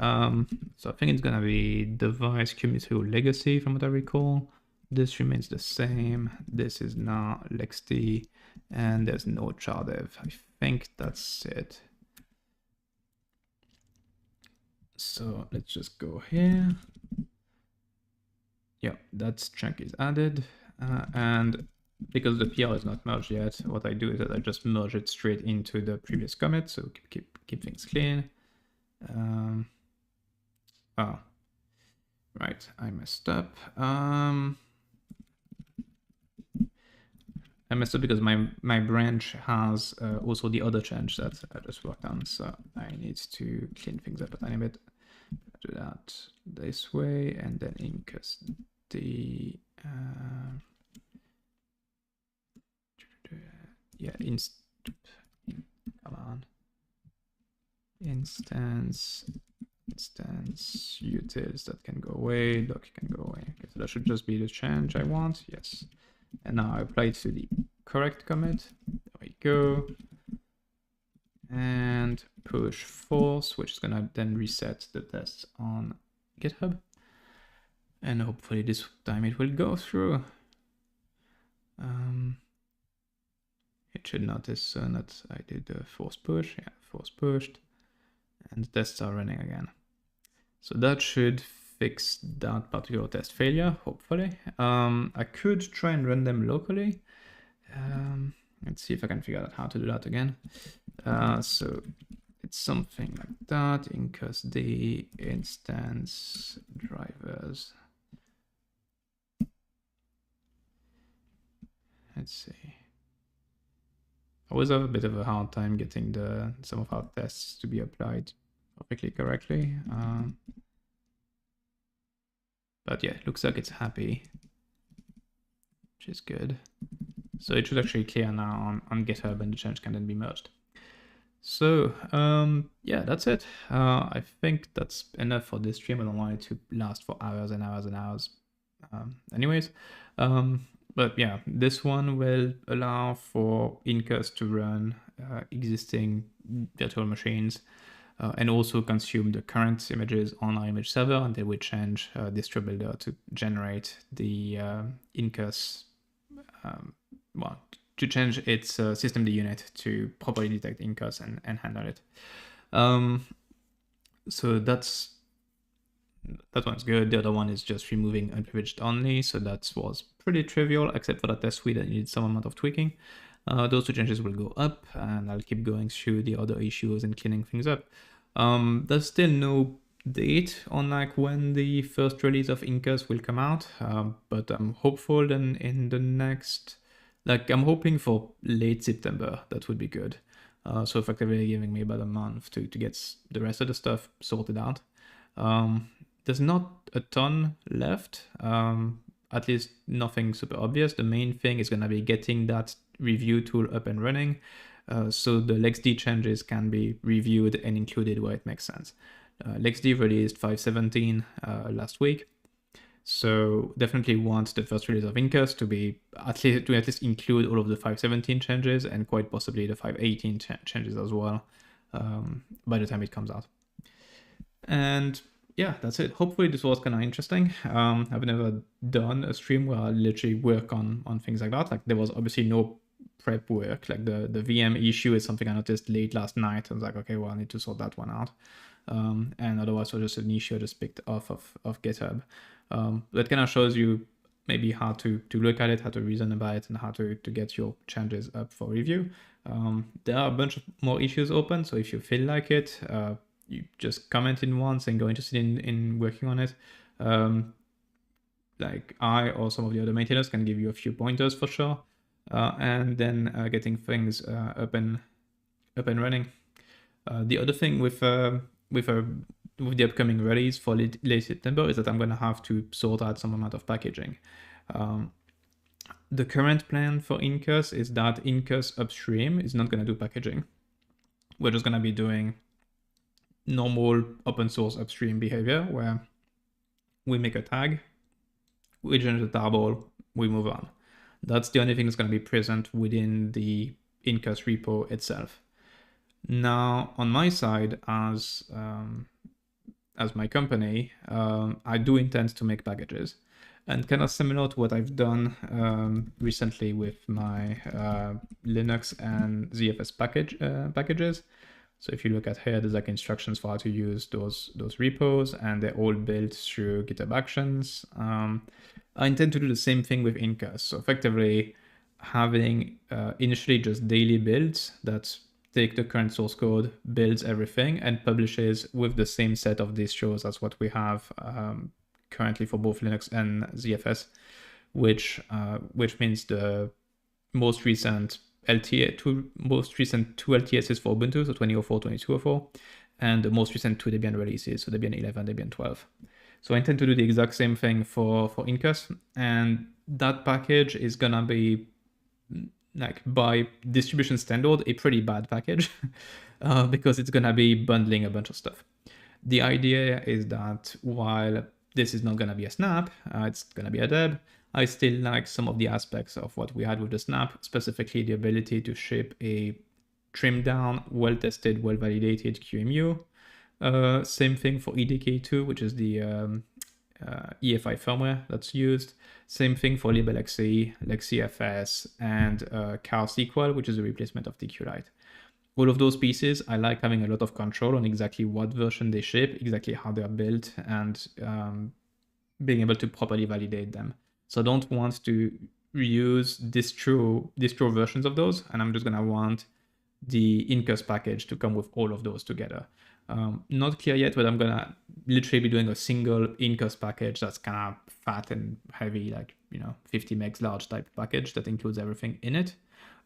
So I think it's gonna be device cumulative legacy from what I recall. This remains the same. This is now LexD, and there's no chardev. I think that's it. So let's just go here. Yeah, that chunk is added, and because the PR is not merged yet, what I do is that I just merge it straight into the previous commit, so keep things clean. Oh, right, I messed up. I messed up because my branch has also the other change that I just worked on, so I need to clean things up a tiny bit. Do that this way, and then Incus the come on, instance utils that can go away, doc can go away. Okay, so that should just be the change I want. Yes, and now I apply it to the correct commit. There we go, and push force, which is gonna then reset the tests on GitHub, and hopefully this time it will go through. It should notice that I did the force push. Yeah, force pushed, and the tests are running again. So that should fix that particular test failure, hopefully. I could try and run them locally. Let's see if I can figure out how to do that again. So it's something like that. Incus the instance drivers. Let's see. I always have a bit of a hard time getting some of our tests to be applied perfectly correctly. But yeah, it looks like it's happy, which is good. So it should actually clear now on GitHub, and the change can then be merged. So yeah, that's it. I think that's enough for this stream. I don't want it to last for hours and hours and hours. Anyways, but yeah, this one will allow for Incus to run existing virtual machines and also consume the current images on our image server until we change distro builder to generate the Incus, well, to change its systemd unit to properly detect Incus and handle it. So that one's good. The other one is just removing unprivileged only. So that was pretty trivial, except for that test suite that needed some amount of tweaking. Those two changes will go up, and I'll keep going through the other issues and cleaning things up. There's still no date on like when the first release of Incus will come out, but I'm hopeful then in the next, like I'm hoping for late September. That would be good. So effectively giving me about a month to get the rest of the stuff sorted out. There's not a ton left, at least nothing super obvious. The main thing is going to be getting that review tool up and running, so the LexD changes can be reviewed and included where it makes sense. LexD released 5.17 last week, so definitely want the first release of Incus to be at least include all of the 5.17 changes and quite possibly the 5.18 changes as well by the time it comes out. And yeah, that's it. Hopefully this was kind of interesting. I've never done a stream where I literally work on things like that. Like there was obviously no prep work. Like the VM issue is something I noticed late last night. I was like, okay, well, I need to sort that one out. And otherwise it was just an issue I just picked off of GitHub. That kind of shows you maybe how to look at it, how to reason about it, and how to get your changes up for review. There are a bunch of more issues open, so if you feel like it, you just comment in once and go interested in working on it. Like I or some of the other maintainers can give you a few pointers for sure, and then getting things up and running. The other thing with the upcoming release for late September is that I'm going to have to sort out some amount of packaging. The current plan for Incus is that Incus upstream is not going to do packaging. we're just going to be doing normal open source upstream behavior where we make a tag, we change the tarball, we move on. That's the only thing that's going to be present within the Incus repo itself. Now, on my side, as my company, I do intend to make packages. And kind of similar to what I've done recently with my Linux and ZFS packages. So if you look at here, there's like instructions for how to use those repos, and they're all built through GitHub Actions. I intend to do the same thing with Incus. So effectively having initially just daily builds that take the current source code, builds everything, and publishes with the same set of distros as what we have currently for both Linux and ZFS, which means the most recent two LTSs for Ubuntu, so 2004, 2204, and the most recent two Debian releases, so Debian 11, Debian 12. So I intend to do the exact same thing for Incus, and that package is gonna be, like, by distribution standard, a pretty bad package because it's gonna be bundling a bunch of stuff. The idea is that while this is not gonna be a snap, it's gonna be a deb, I still like some of the aspects of what we had with the snap, specifically the ability to ship a trimmed down, well-tested, well-validated QEMU. Same thing for EDK2, which is the EFI firmware that's used. Same thing for libelXE, LexCFS, and CarSQL, which is a replacement of TQLite. All of those pieces, I like having a lot of control on exactly what version they ship, exactly how they're built, and being able to properly validate them. So I don't want to reuse distro versions of those, and I'm just gonna want the Incus package to come with all of those together. Not clear yet, but I'm gonna literally be doing a single Incus package that's kind of fat and heavy, like 50 megs large type package that includes everything in it.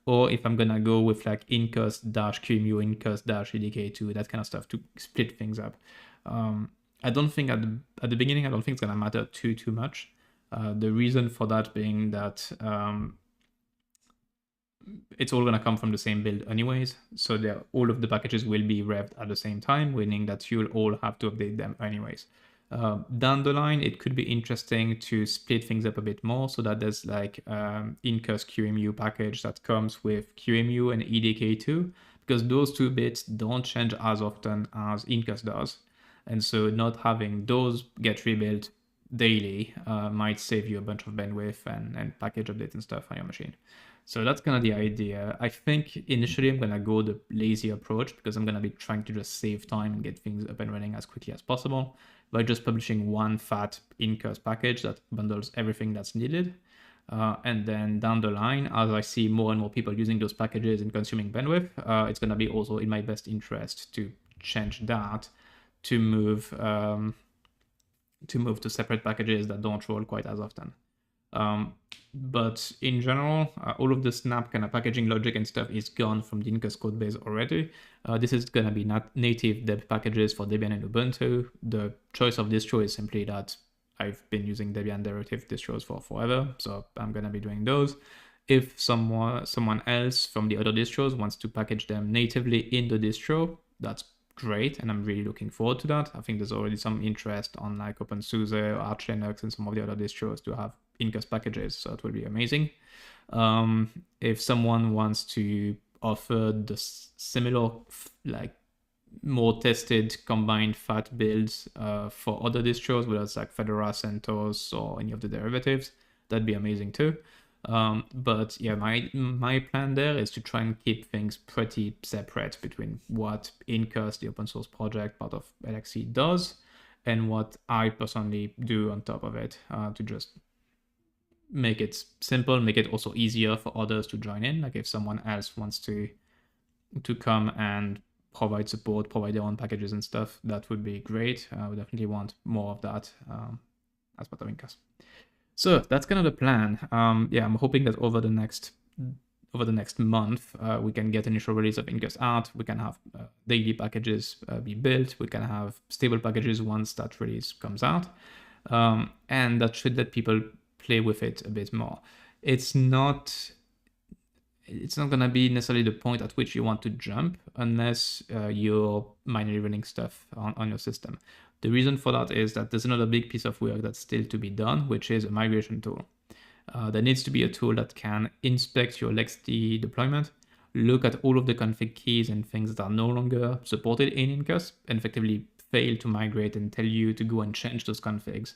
Or if I'm gonna go with like Incus-QEMU, Incus-EDK2, that kind of stuff to split things up. I don't think at the beginning, I don't think it's gonna matter too much. The reason for that being that it's all gonna come from the same build anyways. So all of the packages will be revved at the same time, meaning that you'll all have to update them anyways. Down the line, it could be interesting to split things up a bit more so that there's like Incus QEMU package that comes with QEMU and EDK2, because those two bits don't change as often as Incus does. And so not having those get rebuilt daily might save you a bunch of bandwidth and package updates and stuff on your machine. So that's kind of the idea. I think initially I'm going to go the lazy approach because I'm going to be trying to just save time and get things up and running as quickly as possible by just publishing one fat Incus package that bundles everything that's needed. And then down the line, as I see more and more people using those packages and consuming bandwidth, it's going to be also in my best interest to change that to move to separate packages that don't roll quite as often. But in general, all of the snap kind of packaging logic and stuff is gone from the Incus code base already. This is going to be not native deb packages for Debian and Ubuntu. The choice of distro is simply that I've been using Debian derivative distros for forever, so I'm going to be doing those. If someone else from the other distros wants to package them natively in the distro, that's great, and I'm really looking forward to that. I think there's already some interest on like OpenSUSE or Arch Linux and some of the other distros to have Incus packages, so it will be amazing. If someone wants to offer the similar, like more tested combined fat builds for other distros, whether it's like Fedora, CentOS, or any of the derivatives, that'd be amazing too. But yeah, my plan there is to try and keep things pretty separate between what Incus, the open source project part of LXC, does and what I personally do on top of it, to just make it simple, make it also easier for others to join in. Like if someone else wants to come and provide support, provide their own packages and stuff, that would be great. I would definitely want more of that as part of Incus. So that's kind of the plan. Yeah, I'm hoping that over the next month, we can get initial release of Incus out. We can have daily packages be built. We can have stable packages once that release comes out. And that should let people play with it a bit more. It's not it's not gonna be necessarily the point at which you want to jump unless you're manually running stuff on your system. The reason for that is that there's another big piece of work that's still to be done, which is a migration tool. There needs to be a tool that can inspect your LXD deployment, look at all of the config keys and things that are no longer supported in Incus, and effectively fail to migrate and tell you to go and change those configs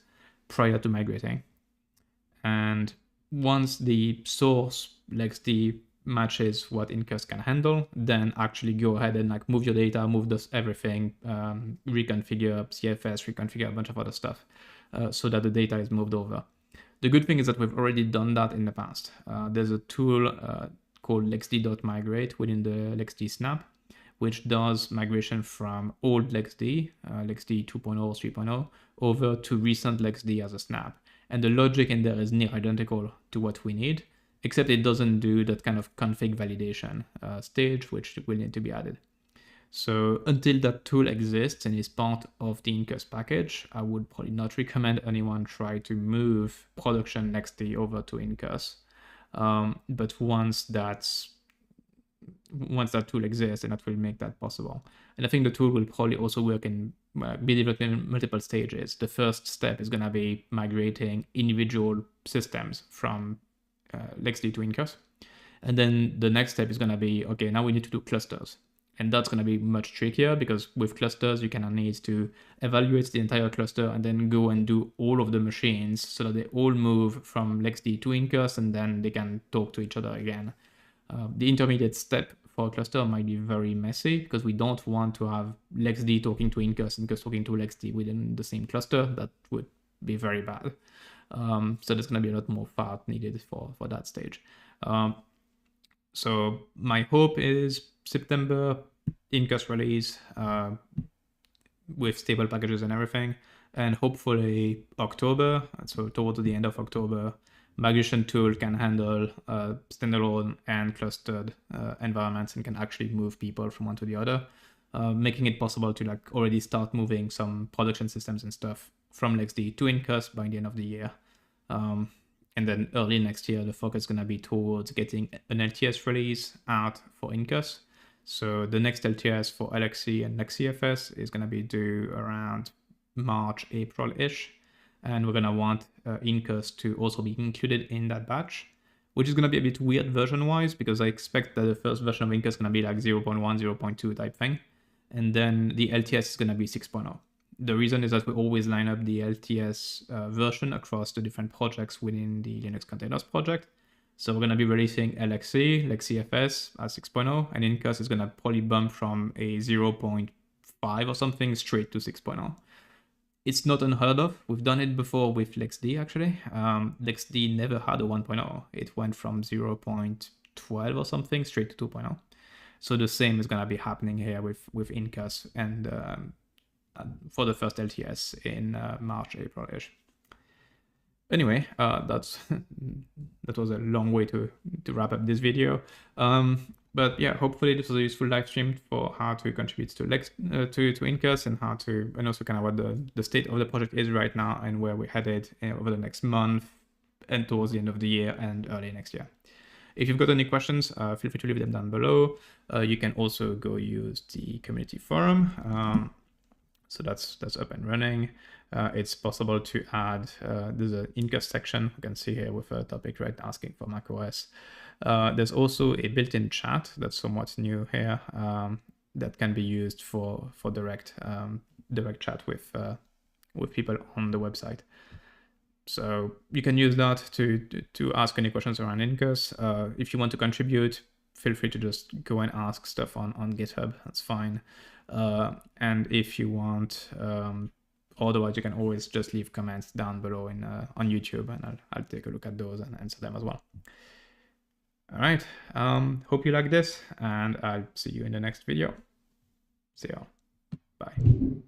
prior to migrating. And once the source LXD matches what Incus can handle, then actually go ahead and like move your data, move this everything, reconfigure CFS, reconfigure a bunch of other stuff so that the data is moved over. The good thing is that we've already done that in the past. There's a tool called lexd.migrate within the LXD snap, which does migration from old LXD, LXD 2.0, 3.0, over to recent LXD as a snap. And the logic in there is near identical to what we need, except it doesn't do that kind of config validation stage, which will need to be added. So until that tool exists and is part of the Incus package, I would probably not recommend anyone try to move production LXD over to Incus. But once that tool exists, and that will make that possible. And I think the tool will probably also work in be developed in multiple stages. The first step is going to be migrating individual systems from LXD to Incus. And then the next step is going to be, okay, now we need to do clusters. And that's going to be much trickier because with clusters, you kind of need to evaluate the entire cluster and then go and do all of the machines so that they all move from LXD to Incus and then they can talk to each other again. The intermediate step for a cluster might be very messy because we don't want to have LXD talking to Incus, Incus talking to LXD within the same cluster. That would be very bad. So there's going to be a lot more fat needed for that stage. So my hope is September Incus release with stable packages and everything, and hopefully October, so towards the end of October, migration tool can handle standalone and clustered environments and can actually move people from one to the other, making it possible to like already start moving some production systems and stuff from LXD to Incus by the end of the year. And then early next year, the focus is going to be towards getting an LTS release out for Incus. So the next LTS for LXC and LXCFS is going to be due around March, April-ish. And we're going to want Incus to also be included in that batch, which is going to be a bit weird version-wise because I expect that the first version of Incus is going to be like 0.1, 0.2 type thing. And then the LTS is going to be 6.0. The reason is that we always line up the LTS version across the different projects within the Linux Containers project. So we're going to be releasing LXC, LXCFS as 6.0, and Incus is going to probably bump from a 0.5 or something straight to 6.0. It's not unheard of. We've done it before with LXD, actually. LXD never had a 1.0. It went from 0.12 or something straight to 2.0. So the same is going to be happening here with Incus and for the first LTS in March, April-ish. Anyway, that was a long way to wrap up this video. But yeah, hopefully this was a useful live stream for how to contribute to Incus and also kind of what the state of the project is right now and where we're headed over the next month and towards the end of the year and early next year. If you've got any questions, feel free to leave them down below. You can also go use the community forum. So that's up and running. It's possible to add, there's an Incus section, you can see here with a topic right asking for macOS. There's also a built-in chat that's somewhat new here that can be used for direct chat with people on the website. So you can use that to ask any questions around Incus. If you want to contribute, feel free to just go and ask stuff on GitHub, that's fine. And if you want, otherwise you can always just leave comments down below on YouTube and I'll take a look at those and answer them as well. All right, hope you like this and I'll see you in the next video. See y'all, bye.